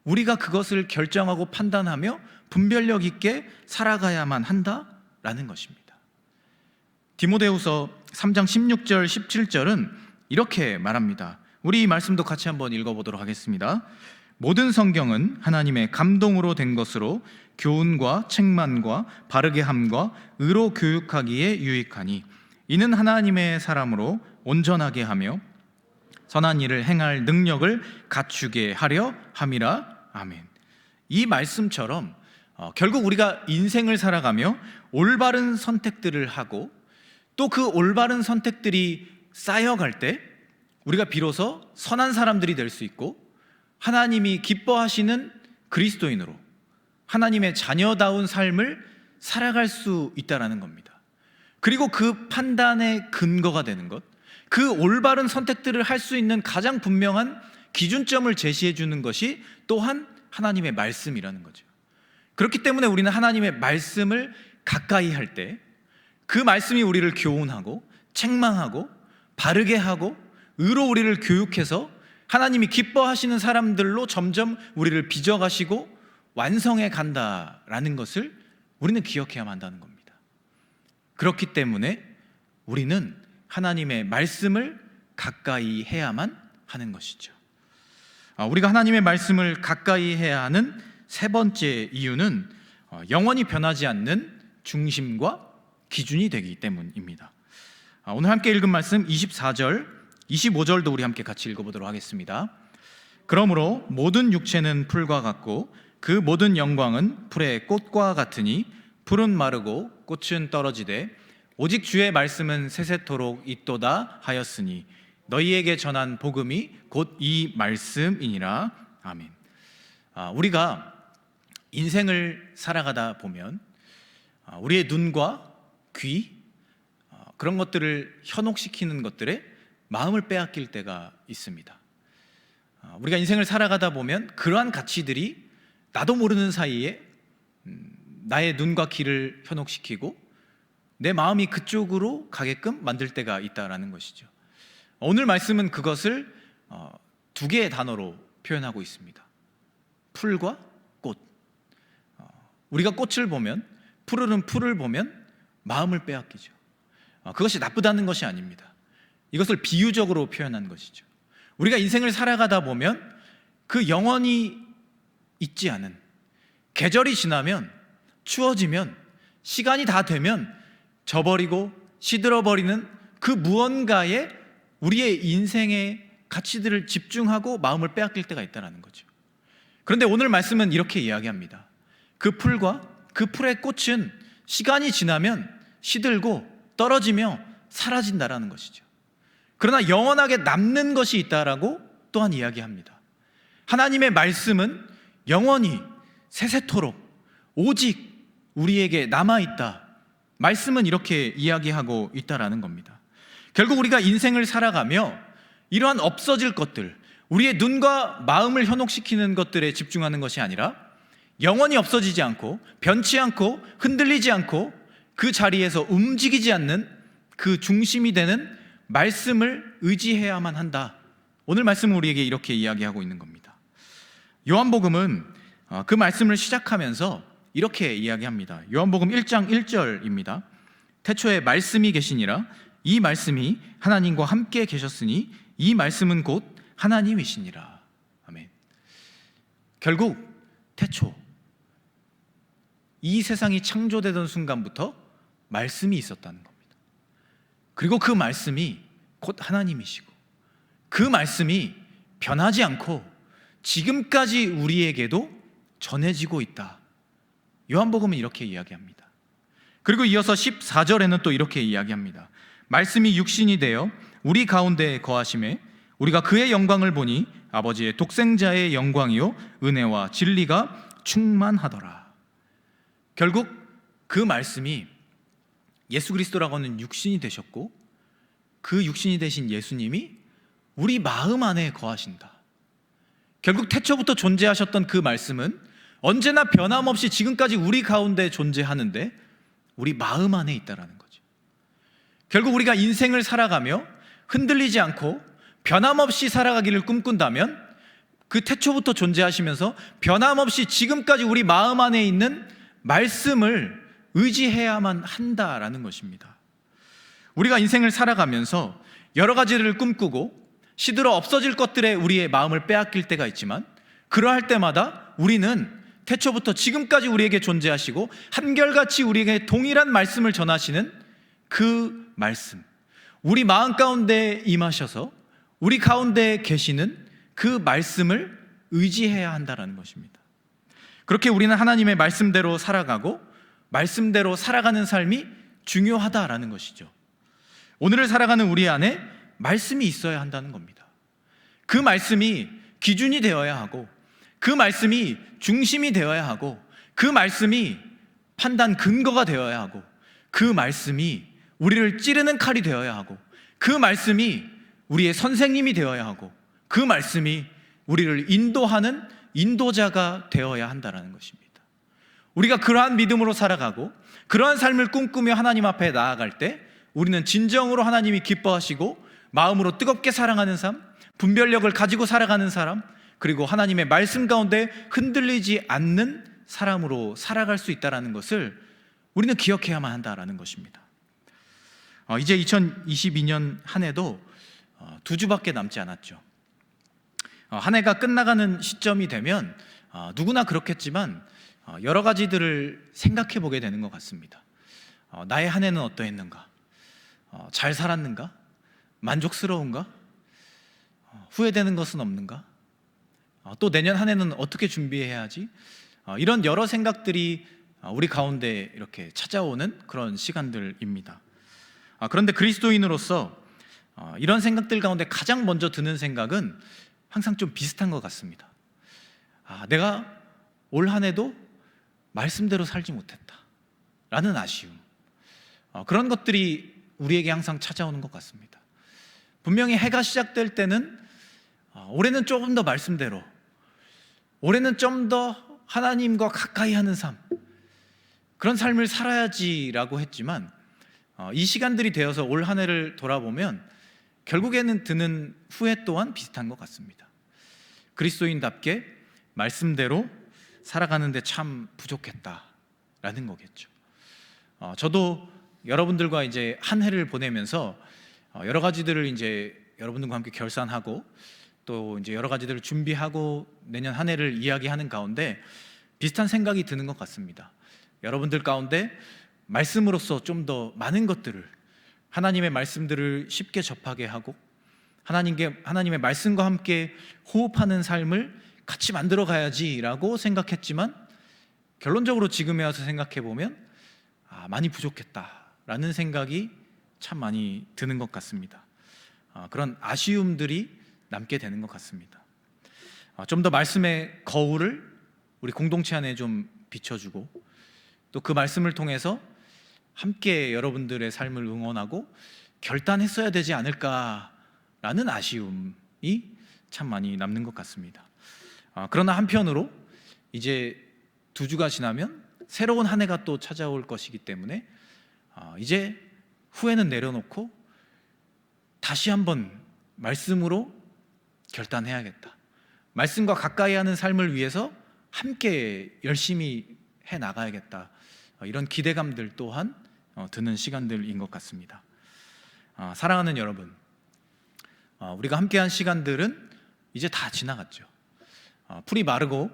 우리가 그것을 결정하고 판단하며 분별력 있게 살아가야만 한다라는 것입니다. 디모데후서 3장 16절 17절은 이렇게 말합니다. 우리 이 말씀도 같이 한번 읽어보도록 하겠습니다. 모든 성경은 하나님의 감동으로 된 것으로 교훈과 책망과 바르게 함과 의로 교육하기에 유익하니 이는 하나님의 사람으로 온전하게 하며 선한 일을 행할 능력을 갖추게 하려 함이라. 아멘. 이 말씀처럼 결국 우리가 인생을 살아가며 올바른 선택들을 하고 또 그 올바른 선택들이 쌓여갈 때 우리가 비로소 선한 사람들이 될 수 있고 하나님이 기뻐하시는 그리스도인으로 하나님의 자녀다운 삶을 살아갈 수 있다는 겁니다. 그리고 그 판단의 근거가 되는 것, 그 올바른 선택들을 할 수 있는 가장 분명한 기준점을 제시해 주는 것이 또한 하나님의 말씀이라는 거죠. 그렇기 때문에 우리는 하나님의 말씀을 가까이 할 때 그 말씀이 우리를 교훈하고 책망하고 바르게 하고 의로 우리를 교육해서 하나님이 기뻐하시는 사람들로 점점 우리를 빚어가시고 완성해 간다라는 것을 우리는 기억해야만 한다는 겁니다. 그렇기 때문에 우리는 하나님의 말씀을 가까이 해야만 하는 것이죠. 우리가 하나님의 말씀을 가까이 해야 하는 세 번째 이유는 영원히 변하지 않는 중심과 기준이 되기 때문입니다. 오늘 함께 읽은 말씀 24절, 25절도 우리 함께 같이 읽어보도록 하겠습니다. 그러므로 모든 육체는 풀과 같고 그 모든 영광은 풀의 꽃과 같으니 풀은 마르고 꽃은 떨어지되 오직 주의 말씀은 세세토록 있도다 하였으니 너희에게 전한 복음이 곧 이 말씀이니라. 아멘. 우리가 인생을 살아가다 보면 우리의 눈과 귀, 그런 것들을 현혹시키는 것들에 마음을 빼앗길 때가 있습니다. 우리가 인생을 살아가다 보면 그러한 가치들이 나도 모르는 사이에 나의 눈과 귀를 현혹시키고 내 마음이 그쪽으로 가게끔 만들 때가 있다라는 것이죠. 오늘 말씀은 그것을 두 개의 단어로 표현하고 있습니다. 풀과 꽃. 우리가 꽃을 보면, 푸르른 풀을 보면 마음을 빼앗기죠. 그것이 나쁘다는 것이 아닙니다. 이것을 비유적으로 표현한 것이죠. 우리가 인생을 살아가다 보면 그 영원히 있지 않은, 계절이 지나면, 추워지면, 시간이 다 되면 져버리고 시들어버리는 그 무언가에 우리의 인생의 가치들을 집중하고 마음을 빼앗길 때가 있다는 거죠. 그런데 오늘 말씀은 이렇게 이야기합니다. 그 풀과 그 풀의 꽃은 시간이 지나면 시들고 떨어지며 사라진다라는 것이죠. 그러나 영원하게 남는 것이 있다라고 또한 이야기합니다. 하나님의 말씀은 영원히 세세토록 오직 우리에게 남아있다. 말씀은 이렇게 이야기하고 있다라는 겁니다. 결국 우리가 인생을 살아가며 이러한 없어질 것들, 우리의 눈과 마음을 현혹시키는 것들에 집중하는 것이 아니라 영원히 없어지지 않고 변치 않고 흔들리지 않고 그 자리에서 움직이지 않는 그 중심이 되는 말씀을 의지해야만 한다. 오늘 말씀은 우리에게 이렇게 이야기하고 있는 겁니다. 요한복음은 그 말씀을 시작하면서 이렇게 이야기합니다. 요한복음 1장 1절입니다. 태초에 말씀이 계시니라. 이 말씀이 하나님과 함께 계셨으니 이 말씀은 곧 하나님이시니라. 아멘. 결국 태초, 이 세상이 창조되던 순간부터 말씀이 있었다는 겁니다. 그리고 그 말씀이 곧 하나님이시고 그 말씀이 변하지 않고 지금까지 우리에게도 전해지고 있다. 요한복음은 이렇게 이야기합니다. 그리고 이어서 14절에는 또 이렇게 이야기합니다. 말씀이 육신이 되어 우리 가운데 거하심에 우리가 그의 영광을 보니 아버지의 독생자의 영광이요 은혜와 진리가 충만하더라. 결국 그 말씀이 예수 그리스도라고 하는 육신이 되셨고 그 육신이 되신 예수님이 우리 마음 안에 거하신다. 결국 태초부터 존재하셨던 그 말씀은 언제나 변함없이 지금까지 우리 가운데 존재하는데 우리 마음 안에 있다라는 거죠. 결국 우리가 인생을 살아가며 흔들리지 않고 변함없이 살아가기를 꿈꾼다면 그 태초부터 존재하시면서 변함없이 지금까지 우리 마음 안에 있는 말씀을 의지해야만 한다라는 것입니다. 우리가 인생을 살아가면서 여러 가지를 꿈꾸고 시들어 없어질 것들에 우리의 마음을 빼앗길 때가 있지만 그러할 때마다 우리는 태초부터 지금까지 우리에게 존재하시고 한결같이 우리에게 동일한 말씀을 전하시는 그 말씀, 우리 마음 가운데 임하셔서 우리 가운데 계시는 그 말씀을 의지해야 한다는 것입니다. 그렇게 우리는 하나님의 말씀대로 살아가고 말씀대로 살아가는 삶이 중요하다라는 것이죠. 오늘을 살아가는 우리 안에 말씀이 있어야 한다는 겁니다. 그 말씀이 기준이 되어야 하고 그 말씀이 중심이 되어야 하고 그 말씀이 판단 근거가 되어야 하고 그 말씀이 우리를 찌르는 칼이 되어야 하고 그 말씀이 우리의 선생님이 되어야 하고 그 말씀이 우리를 인도하는 인도자가 되어야 한다는 것입니다. 우리가 그러한 믿음으로 살아가고 그러한 삶을 꿈꾸며 하나님 앞에 나아갈 때 우리는 진정으로 하나님이 기뻐하시고 마음으로 뜨겁게 사랑하는 삶, 분별력을 가지고 살아가는 사람, 그리고 하나님의 말씀 가운데 흔들리지 않는 사람으로 살아갈 수 있다는 것을 우리는 기억해야만 한다는 것입니다. 이제 2022년 한 해도 2주밖에 남지 않았죠. 한 해가 끝나가는 시점이 되면 누구나 그렇겠지만 여러 가지들을 생각해 보게 되는 것 같습니다. 나의 한 해는 어떠했는가? 잘 살았는가? 만족스러운가? 후회되는 것은 없는가? 또 내년 한 해는 어떻게 준비해야 하지? 이런 여러 생각들이 우리 가운데 이렇게 찾아오는 그런 시간들입니다. 그런데 그리스도인으로서 이런 생각들 가운데 가장 먼저 드는 생각은 항상 좀 비슷한 것 같습니다. 내가 올 한 해도 말씀대로 살지 못했다 라는 아쉬움, 그런 것들이 우리에게 항상 찾아오는 것 같습니다. 분명히 해가 시작될 때는 올해는 조금 더 말씀대로, 올해는 좀 더 하나님과 가까이 하는 삶, 그런 삶을 살아야지라고 했지만 이 시간들이 되어서 올 한 해를 돌아보면 결국에는 드는 후회 또한 비슷한 것 같습니다. 그리스도인답게 말씀대로 살아가는데 참 부족했다라는 거겠죠. 저도 여러분들과 이제 한 해를 보내면서 여러 가지들을 이제 여러분들과 함께 결산하고 또 이제 여러 가지들을 준비하고 내년 한 해를 이야기하는 가운데 비슷한 생각이 드는 것 같습니다. 여러분들 가운데 말씀으로서 좀 더 많은 것들을, 하나님의 말씀들을 쉽게 접하게 하고 하나님의 말씀과 함께 호흡하는 삶을 같이 만들어 가야지라고 생각했지만 결론적으로 지금에 와서 생각해 보면 많이 부족했다라는 생각이 참 많이 드는 것 같습니다. 그런 아쉬움들이 남게 되는 것 같습니다. 좀 더 말씀의 거울을 우리 공동체 안에 좀 비춰주고 또 그 말씀을 통해서 함께 여러분들의 삶을 응원하고 결단했어야 되지 않을까라는 아쉬움이 참 많이 남는 것 같습니다. 그러나 한편으로 이제 2주가 지나면 새로운 한 해가 또 찾아올 것이기 때문에 이제 후회는 내려놓고 다시 한번 말씀으로 결단해야겠다, 말씀과 가까이 하는 삶을 위해서 함께 열심히 해나가야겠다, 이런 기대감들 또한 드는 시간들인 것 같습니다. 사랑하는 여러분, 우리가 함께한 시간들은 이제 다 지나갔죠. 풀이 마르고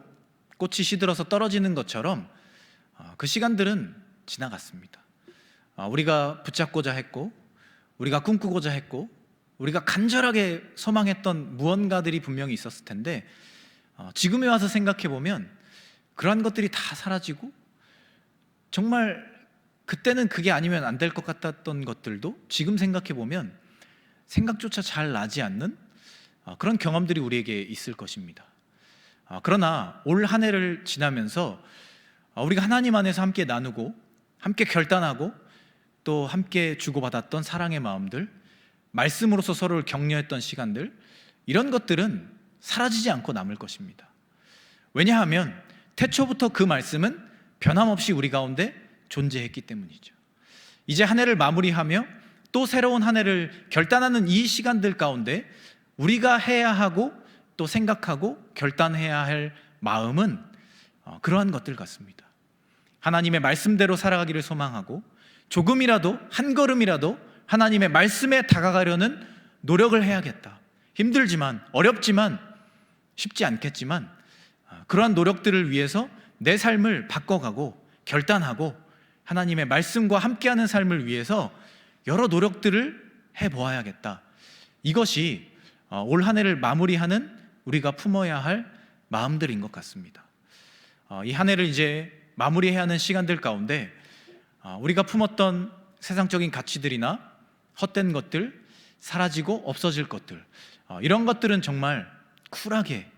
꽃이 시들어서 떨어지는 것처럼 그 시간들은 지나갔습니다. 우리가 붙잡고자 했고 우리가 꿈꾸고자 했고 우리가 간절하게 소망했던 무언가들이 분명히 있었을 텐데 지금에 와서 생각해 보면 그러한 것들이 다 사라지고 정말 그때는 그게 아니면 안 될 것 같았던 것들도 지금 생각해 보면 생각조차 잘 나지 않는 그런 경험들이 우리에게 있을 것입니다. 그러나 올 한 해를 지나면서 우리가 하나님 안에서 함께 나누고 함께 결단하고 또 함께 주고받았던 사랑의 마음들, 말씀으로서 서로를 격려했던 시간들, 이런 것들은 사라지지 않고 남을 것입니다. 왜냐하면 태초부터 그 말씀은 변함없이 우리 가운데 존재했기 때문이죠. 이제 한 해를 마무리하며 또 새로운 한 해를 결단하는 이 시간들 가운데 우리가 해야 하고 또 생각하고 결단해야 할 마음은 그러한 것들 같습니다. 하나님의 말씀대로 살아가기를 소망하고 조금이라도, 한 걸음이라도 하나님의 말씀에 다가가려는 노력을 해야겠다. 힘들지만, 어렵지만, 쉽지 않겠지만 그러한 노력들을 위해서 내 삶을 바꿔가고 결단하고 하나님의 말씀과 함께하는 삶을 위해서 여러 노력들을 해보아야겠다. 이것이 올 한 해를 마무리하는 우리가 품어야 할 마음들인 것 같습니다. 이 한 해를 이제 마무리해야 하는 시간들 가운데 우리가 품었던 세상적인 가치들이나 헛된 것들, 사라지고 없어질 것들, 이런 것들은 정말 쿨하게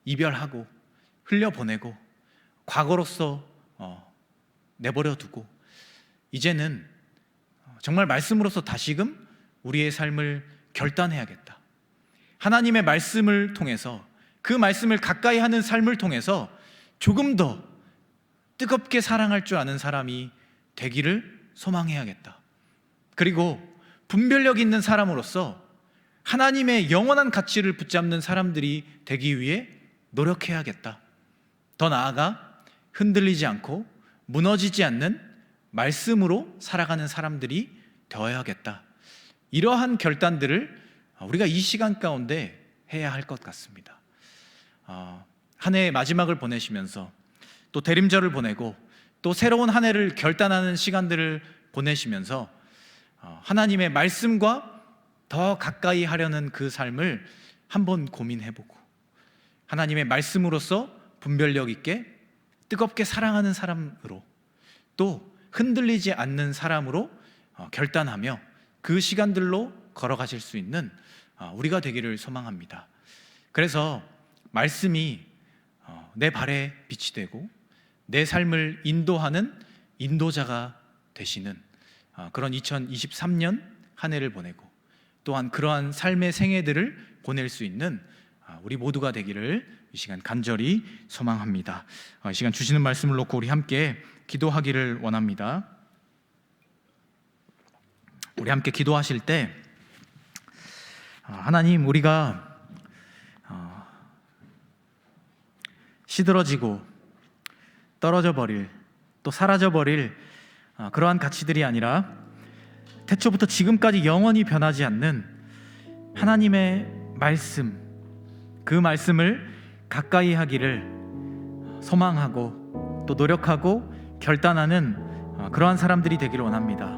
이별하고 흘려보내고 과거로서 내버려 두고 이제는 정말 말씀으로서 다시금 우리의 삶을 결단해야겠다. 하나님의 말씀을 통해서, 그 말씀을 가까이 하는 삶을 통해서 조금 더 뜨겁게 사랑할 줄 아는 사람이 되기를 소망해야겠다. 그리고 분별력 있는 사람으로서 하나님의 영원한 가치를 붙잡는 사람들이 되기 위해 노력해야겠다. 더 나아가 흔들리지 않고 무너지지 않는 말씀으로 살아가는 사람들이 되어야겠다. 이러한 결단들을 우리가 이 시간 가운데 해야 할 것 같습니다. 한 해의 마지막을 보내시면서 또 대림절을 보내고 또 새로운 한 해를 결단하는 시간들을 보내시면서 하나님의 말씀과 더 가까이 하려는 그 삶을 한번 고민해보고 하나님의 말씀으로서 분별력 있게 뜨겁게 사랑하는 사람으로 또 흔들리지 않는 사람으로 결단하며 그 시간들로 걸어가실 수 있는 우리가 되기를 소망합니다. 그래서 말씀이 내 발에 빛이 되고 내 삶을 인도하는 인도자가 되시는 그런 2023년 한 해를 보내고 또한 그러한 삶의 생애들을 보낼 수 있는 우리 모두가 되기를 이 시간 간절히 소망합니다. 이 시간 주시는 말씀을 놓고 우리 함께 기도하기를 원합니다. 우리 함께 기도하실 때 하나님, 우리가 시들어지고 떨어져 버릴, 또 사라져 버릴 그러한 가치들이 아니라 태초부터 지금까지 영원히 변하지 않는 하나님의 말씀, 그 말씀을 가까이 하기를 소망하고 또 노력하고 결단하는 그러한 사람들이 되기를 원합니다.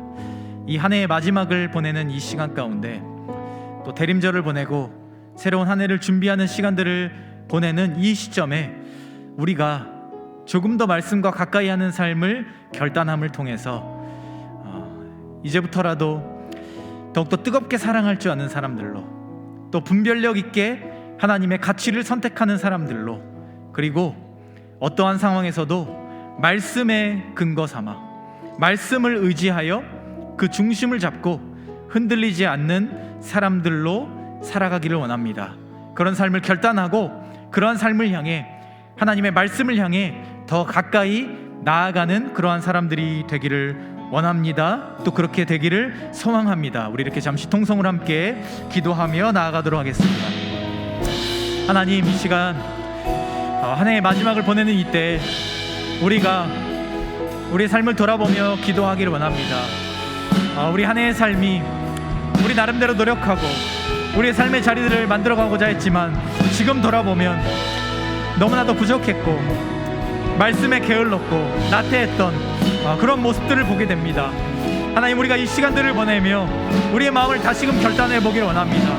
이 한 해의 마지막을 보내는 이 시간 가운데 또 대림절을 보내고 새로운 한 해를 준비하는 시간들을 보내는 이 시점에 우리가 조금 더 말씀과 가까이 하는 삶을 결단함을 통해서 이제부터라도 더욱더 뜨겁게 사랑할 줄 아는 사람들로, 또 분별력 있게 하나님의 가치를 선택하는 사람들로, 그리고 어떠한 상황에서도 말씀에 근거 삼아 말씀을 의지하여 그 중심을 잡고 흔들리지 않는 사람들로 살아가기를 원합니다. 그런 삶을 결단하고 그러한 삶을 향해, 하나님의 말씀을 향해 더 가까이 나아가는 그러한 사람들이 되기를 원합니다. 또 그렇게 되기를 소망합니다. 우리 이렇게 잠시 통성을 함께 기도하며 나아가도록 하겠습니다. 하나님, 이 시간 한 해의 마지막을 보내는 이때 우리가 우리의 삶을 돌아보며 기도하기를 원합니다. 우리 한 해의 삶이 우리 나름대로 노력하고 우리의 삶의 자리들을 만들어가고자 했지만 지금 돌아보면 너무나도 부족했고 말씀에 게을렀고 나태했던 그런 모습들을 보게 됩니다. 하나님, 우리가 이 시간들을 보내며 우리의 마음을 다시금 결단해 보기를 원합니다.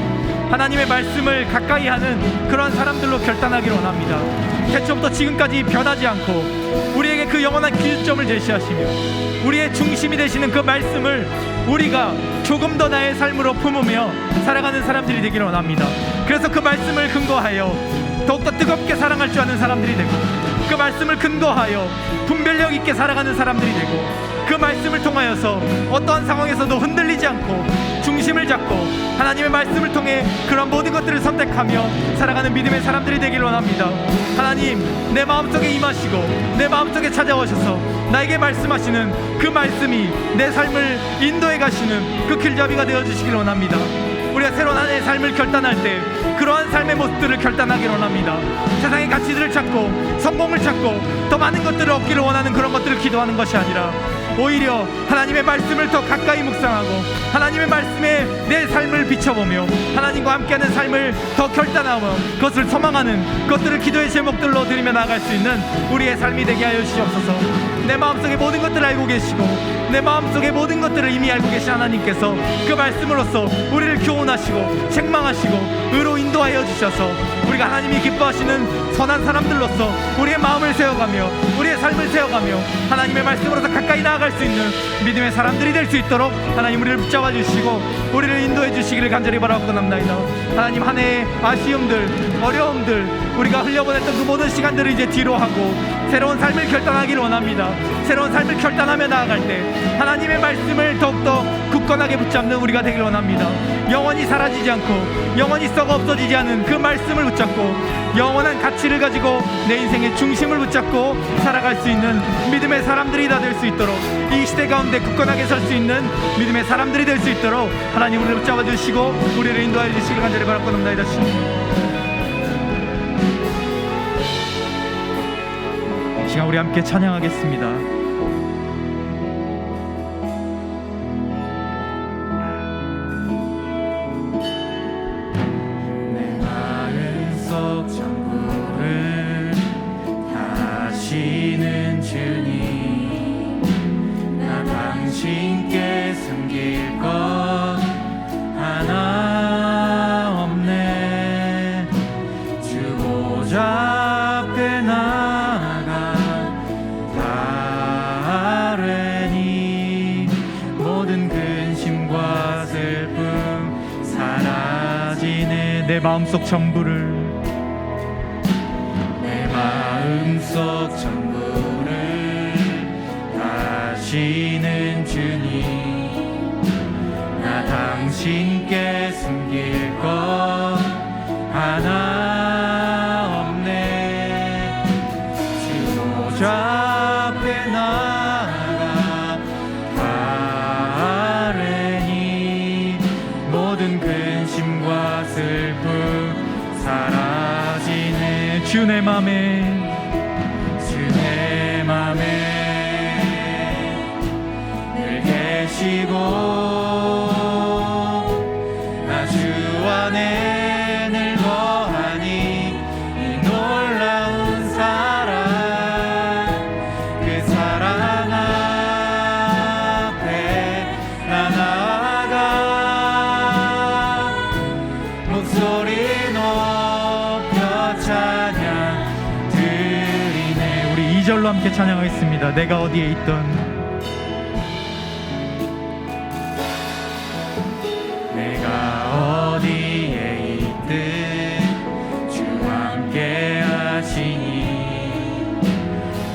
하나님의 말씀을 가까이 하는 그런 사람들로 결단하기를 원합니다. 태초부터 지금까지 변하지 않고 우리에게 그 영원한 기준점을 제시하시며 우리의 중심이 되시는 그 말씀을 우리가 조금 더 나의 삶으로 품으며 살아가는 사람들이 되기를 원합니다. 그래서 그 말씀을 근거하여 더욱더 뜨겁게 사랑할 줄 아는 사람들이 되고, 그 말씀을 근거하여 분별력 있게 살아가는 사람들이 되고, 그 말씀을 통하여서 어떠한 상황에서도 흔들리지 않고 중심을 잡고 하나님의 말씀을 통해 그런 모든 것들을 선택하며 살아가는 믿음의 사람들이 되길 원합니다. 하나님, 내 마음속에 임하시고 내 마음속에 찾아오셔서 나에게 말씀하시는 그 말씀이 내 삶을 인도해 가시는 그 길잡이가 되어주시길 원합니다. 우리가 새로운 한 해의 삶을 결단할 때 그러한 삶의 모습들을 결단하기를 원합니다. 세상의 가치들을 찾고 성공을 찾고 더 많은 것들을 얻기를 원하는 그런 것들을 기도하는 것이 아니라 오히려 하나님의 말씀을 더 가까이 묵상하고 하나님의 말씀에 내 삶을 비춰보며 하나님과 함께하는 삶을 더 결단하며 그것을 소망하는 것들을 기도의 제목들로 드리며 나아갈 수 있는 우리의 삶이 되게 하여 주시옵소서. 내 마음속에 모든 것들을 알고 계시고 내 마음속에 모든 것들을 이미 알고 계신 하나님께서 그 말씀으로써 우리를 교훈하시고 책망하시고 의로 인도하여 주셔서 우리가 하나님이 기뻐하시는 선한 사람들로서 우리의 마음을 세워가며 우리의 삶을 세워가며 하나님의 말씀으로서 가까이 나아갈 수 있는 믿음의 사람들이 될 수 있도록 하나님 우리를 붙잡아 주시고 우리를 인도해 주시기를 간절히 바라옵나이다. 하나님, 한 해의 아쉬움들, 어려움들, 우리가 흘려보냈던 그 모든 시간들을 이제 뒤로 하고 새로운 삶을 결단하기를 원합니다. 새로운 삶을 결단하며 나아갈 때 하나님의 말씀을 더욱더 굳건하게 붙잡는 우리가 되길 원합니다. 영원히 사라지지 않고 영원히 썩어 없어지지 않은 그 말씀을 붙잡고 영원한 가치를 가지고 내 인생의 중심을 붙잡고 살아갈 수 있는 믿음의 사람들이 다 될 수 있도록 이 시대 가운데 굳건하게 설 수 있는 믿음의 사람들이 될 수 있도록 하나님 우리를 붙잡아 주시고 우리를 인도하여 주시길 간절히 바라옵나이다. 이 시간 우리 함께 찬양하겠습니다. 내 마음속 전부를 다시는 주님, 나 당신께 숨길 것 하나 없네. 주 보좌 앞에 나가 바르니 모든 근심과 슬픔 사라지네. 내 마음속 전부를 내 마음속 전부를 다시는 주님, 나 당신께 숨길 것 하나 없네. 주 보좌 앞에 나가 바르니 모든 근심과 슬픔 사라지네. 주 내 맘에 늘 계시고 나 주 안에 늘 거하니 이 놀라운 사랑, 그 사랑 앞에 나 나아가 목소리 높여 찬양 드리네. 우리 2절로 함께 찬양하겠습니다. 내가 어디에 있던 내가 어디에 있든 주 함께 하시니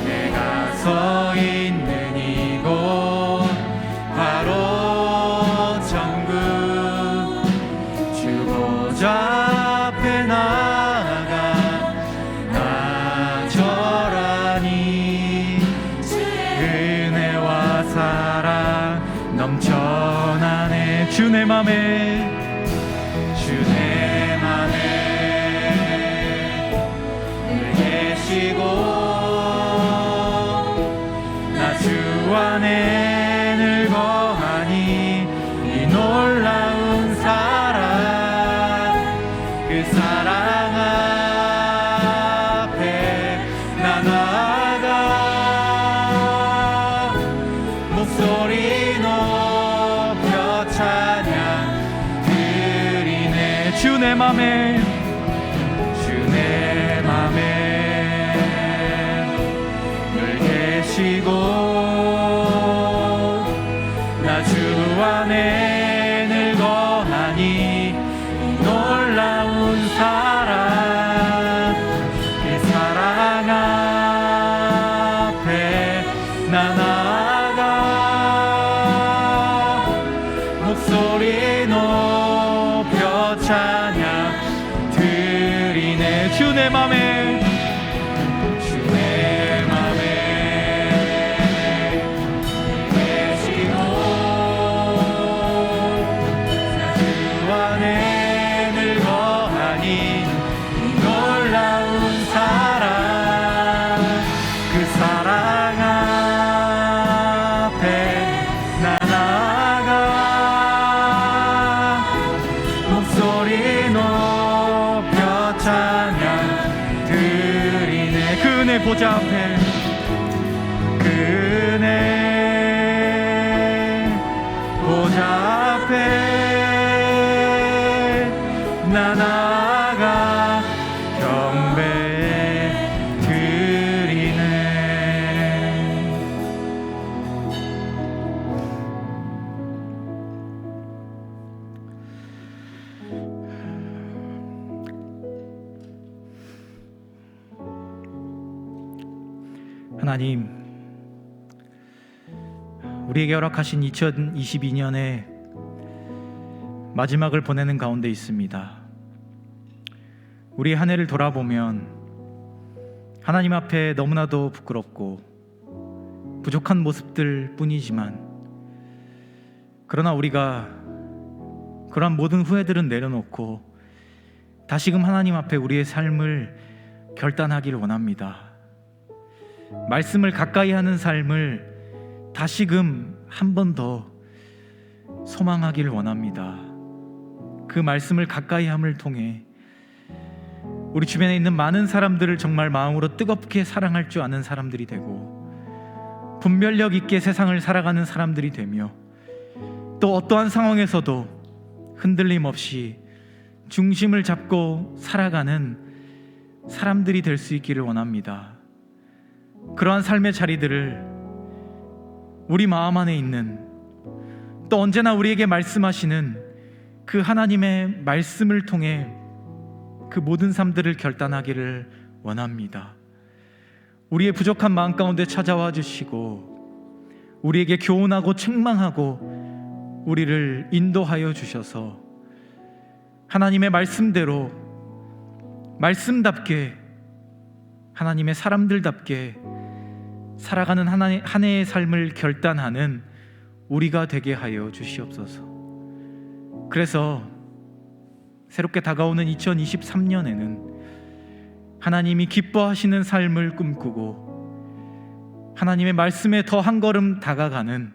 내가 서 있는 이곳 바로 천국. 주 보좌 앞에 나가 나절하니 은혜와 사랑 넘쳐나네. 주 내 맘에 늘 계시고 나 주 안에 늘 거하니 이 놀라운 사랑, 그 사랑 앞에 나 나아가 목소리 높여 찬양 드리네. 주 내 맘에 늘 계시고 나 주 안에 늘 거하니 이 놀라운 사랑, 그 사랑 앞에 나 나아가 주의 맘에 계시고 주 안에 늘 거하니 놀라운 사랑 그 사랑 앞에 나 나아가 목소리 높여 찬양 드리네. 그 은혜 보좌 앞에 그 은혜 보좌 앞에 나 나아가 경배 드리네. 하나님, 우리에게 허락하신 2022년의 마지막을 보내는 가운데 있습니다. 우리 한 해를 돌아보면 하나님 앞에 너무나도 부끄럽고 부족한 모습들 뿐이지만, 그러나 우리가 그러한 모든 후회들은 내려놓고 다시금 하나님 앞에 우리의 삶을 결단하기를 원합니다. 말씀을 가까이 하는 삶을 다시금 한 번 더 소망하기를 원합니다. 그 말씀을 가까이 함을 통해 우리 주변에 있는 많은 사람들을 정말 마음으로 뜨겁게 사랑할 줄 아는 사람들이 되고, 분별력 있게 세상을 살아가는 사람들이 되며, 또 어떠한 상황에서도 흔들림 없이 중심을 잡고 살아가는 사람들이 될 수 있기를 원합니다. 그러한 삶의 자리들을 우리 마음 안에 있는, 또 언제나 우리에게 말씀하시는 그 하나님의 말씀을 통해 그 모든 삶들을 결단하기를 원합니다. 우리의 부족한 마음 가운데 찾아와 주시고 우리에게 교훈하고 책망하고 우리를 인도하여 주셔서 하나님의 말씀대로, 말씀답게, 하나님의 사람들답게 살아가는 한 해의 삶을 결단하는 우리가 되게 하여 주시옵소서. 그래서 새롭게 다가오는 2023년에는 하나님이 기뻐하시는 삶을 꿈꾸고 하나님의 말씀에 더 한 걸음 다가가는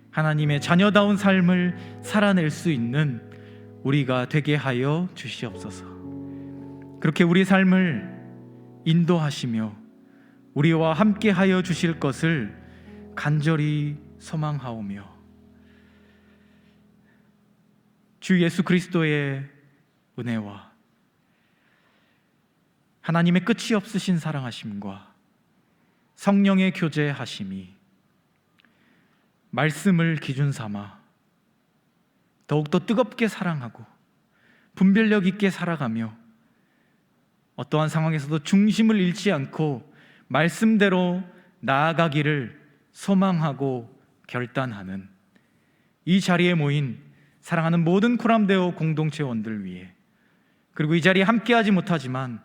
하나님의 자녀다운 삶을 살아낼 수 있는 우리가 되게 하여 주시옵소서. 그렇게 우리 삶을 인도하시며 우리와 함께 하여 주실 것을 간절히 소망하오며, 주 예수 그리스도의 은혜와 하나님의 끝이 없으신 사랑하심과 성령의 교제하심이 말씀을 기준 삼아 더욱더 뜨겁게 사랑하고 분별력 있게 살아가며 어떠한 상황에서도 중심을 잃지 않고 말씀대로 나아가기를 소망하고 결단하는 이 자리에 모인 사랑하는 모든 코람데오 공동체원들 위해, 그리고 이 자리에 함께하지 못하지만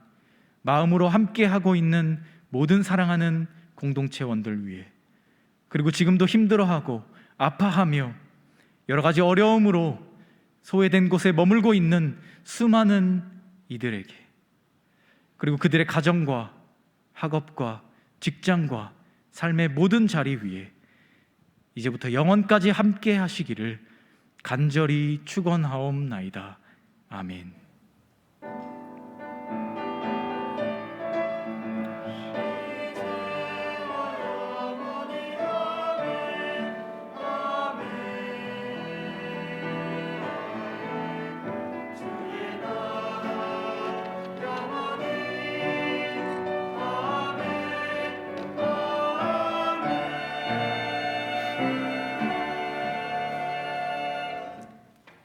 마음으로 함께하고 있는 모든 사랑하는 공동체원들 위해, 그리고 지금도 힘들어하고 아파하며 여러 가지 어려움으로 소외된 곳에 머물고 있는 수많은 이들에게, 그리고 그들의 가정과 학업과 직장과 삶의 모든 자리 위에 이제부터 영원까지 함께 하시기를 간절히 축원하옵나이다. 아멘.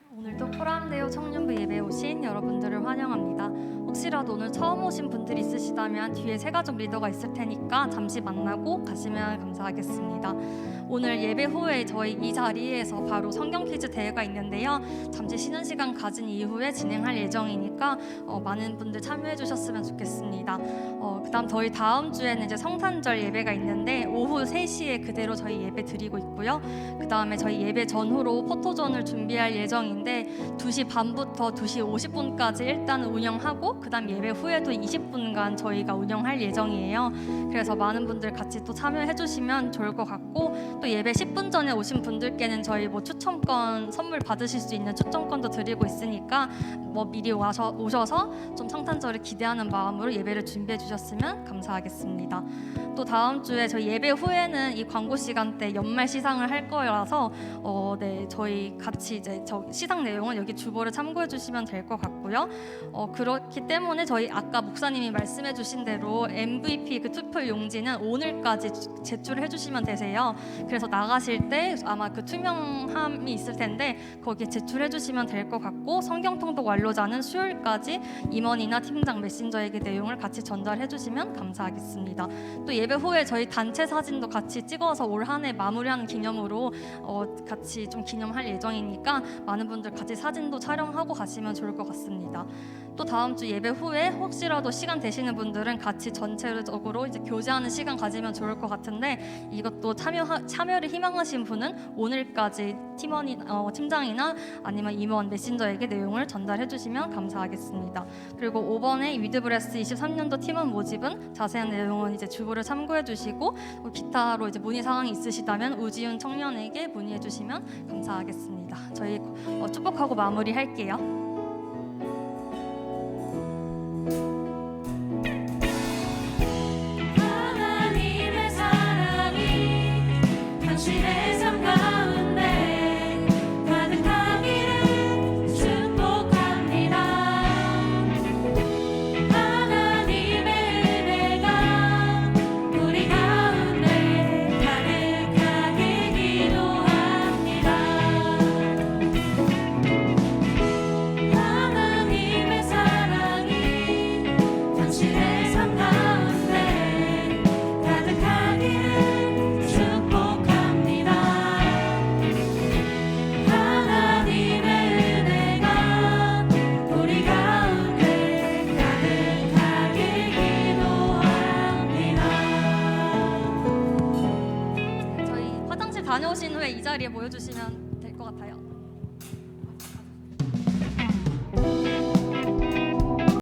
오늘도 코람데오 청년부 예배에 오신 여러분들을 환영합니다. 혹시라도 오늘 처음 오신 분들이 있으시다면 뒤에 새가족 리더가 있을 테니까 잠시 만나고 가시면 감사하겠습니다. 감사하겠습니다. 오늘 예배 후에 저희 이 자리에서 바로 성경 퀴즈 대회가 있는데요. 잠시 쉬는 시간 가진 이후에 진행할 예정이니까 많은 분들 참여해 주셨으면 좋겠습니다. 그다음 저희 다음 주에는 이제 성탄절 예배가 있는데 오후 3시에 그대로 저희 예배 드리고 있고요. 그다음에 저희 예배 전후로 포토존을 준비할 예정인데 2시 반부터 2시 50분까지 일단 운영하고 그다음 예배 후에도 20분간 저희가 운영할 예정이에요. 그래서 많은 분들 같이 또 참여해 주시면 좋을 것 같고 또 예배 10분 전에 오신 분들께는 저희 뭐 추첨권 선물 받으실 수 있는 추첨권도 드리고 있으니까 뭐 미리 오셔서 좀 성탄절을 기대하는 마음으로 예배를 준비해 주셨으면 감사하겠습니다. 또 다음 주에 저희 예배 후에는 이 광고 시간 때 연말 시상을 할 거라서 네, 저희 같이 이제 저 시상 내용은 여기 주보를 참고해 주시면 될 것 같고요. 그렇기 때문에 저희 아까 목사님이 말씀해 주신 대로 MVP 그 투표 용지는 오늘까지 제출해 주시면 되세요. 그래서 나가실 때 아마 그 투명함이 있을 텐데 거기에 제출해 주시면 될 것 같고 성경 통독 완료자는 수요일까지 임원이나 팀장 메신저에게 내용을 같이 전달해 주시면 감사하겠습니다. 또 예배 후에 저희 단체 사진도 같이 찍어서 올 한 해 마무리하는 기념으로 같이 좀 기념할 예정이니까 많은 분들 같이 사진도 촬영하고 가시면 좋을 것 같습니다. 또 다음 주 예배 후에 혹시라도 시간 되시는 분들은 같이 전체적으로 이제 교제하는 시간 가지면 좋을 것 같은데 이것도 참여를 희망하신 분은 오늘까지 팀장이나 아니면 임원 메신저에게 내용을 전달해 주시면 감사하겠습니다. 그리고 5번에 위드브레스 23년도 팀원 모집은 자세한 내용은 이제 주보를 참고해 주시고 기타로 이제 문의 사항이 있으시다면 우지훈 청년에게 문의해 주시면 감사하겠습니다. 저희 축복하고 마무리할게요. 하나님의 사랑이 당신의 삶 가운데 가득하기를 축복합니다. 하나님의 은혜가 우리 가운데 가득하게 기도합니다. 하나님의 사랑이 당신의 삶 가운데 가득하기를 축복합니다. 하나님의 은혜가 우리 가운데 가득하게 기도합니다. 저희 화장실 다녀오신 후에 이 자리에 모여주시면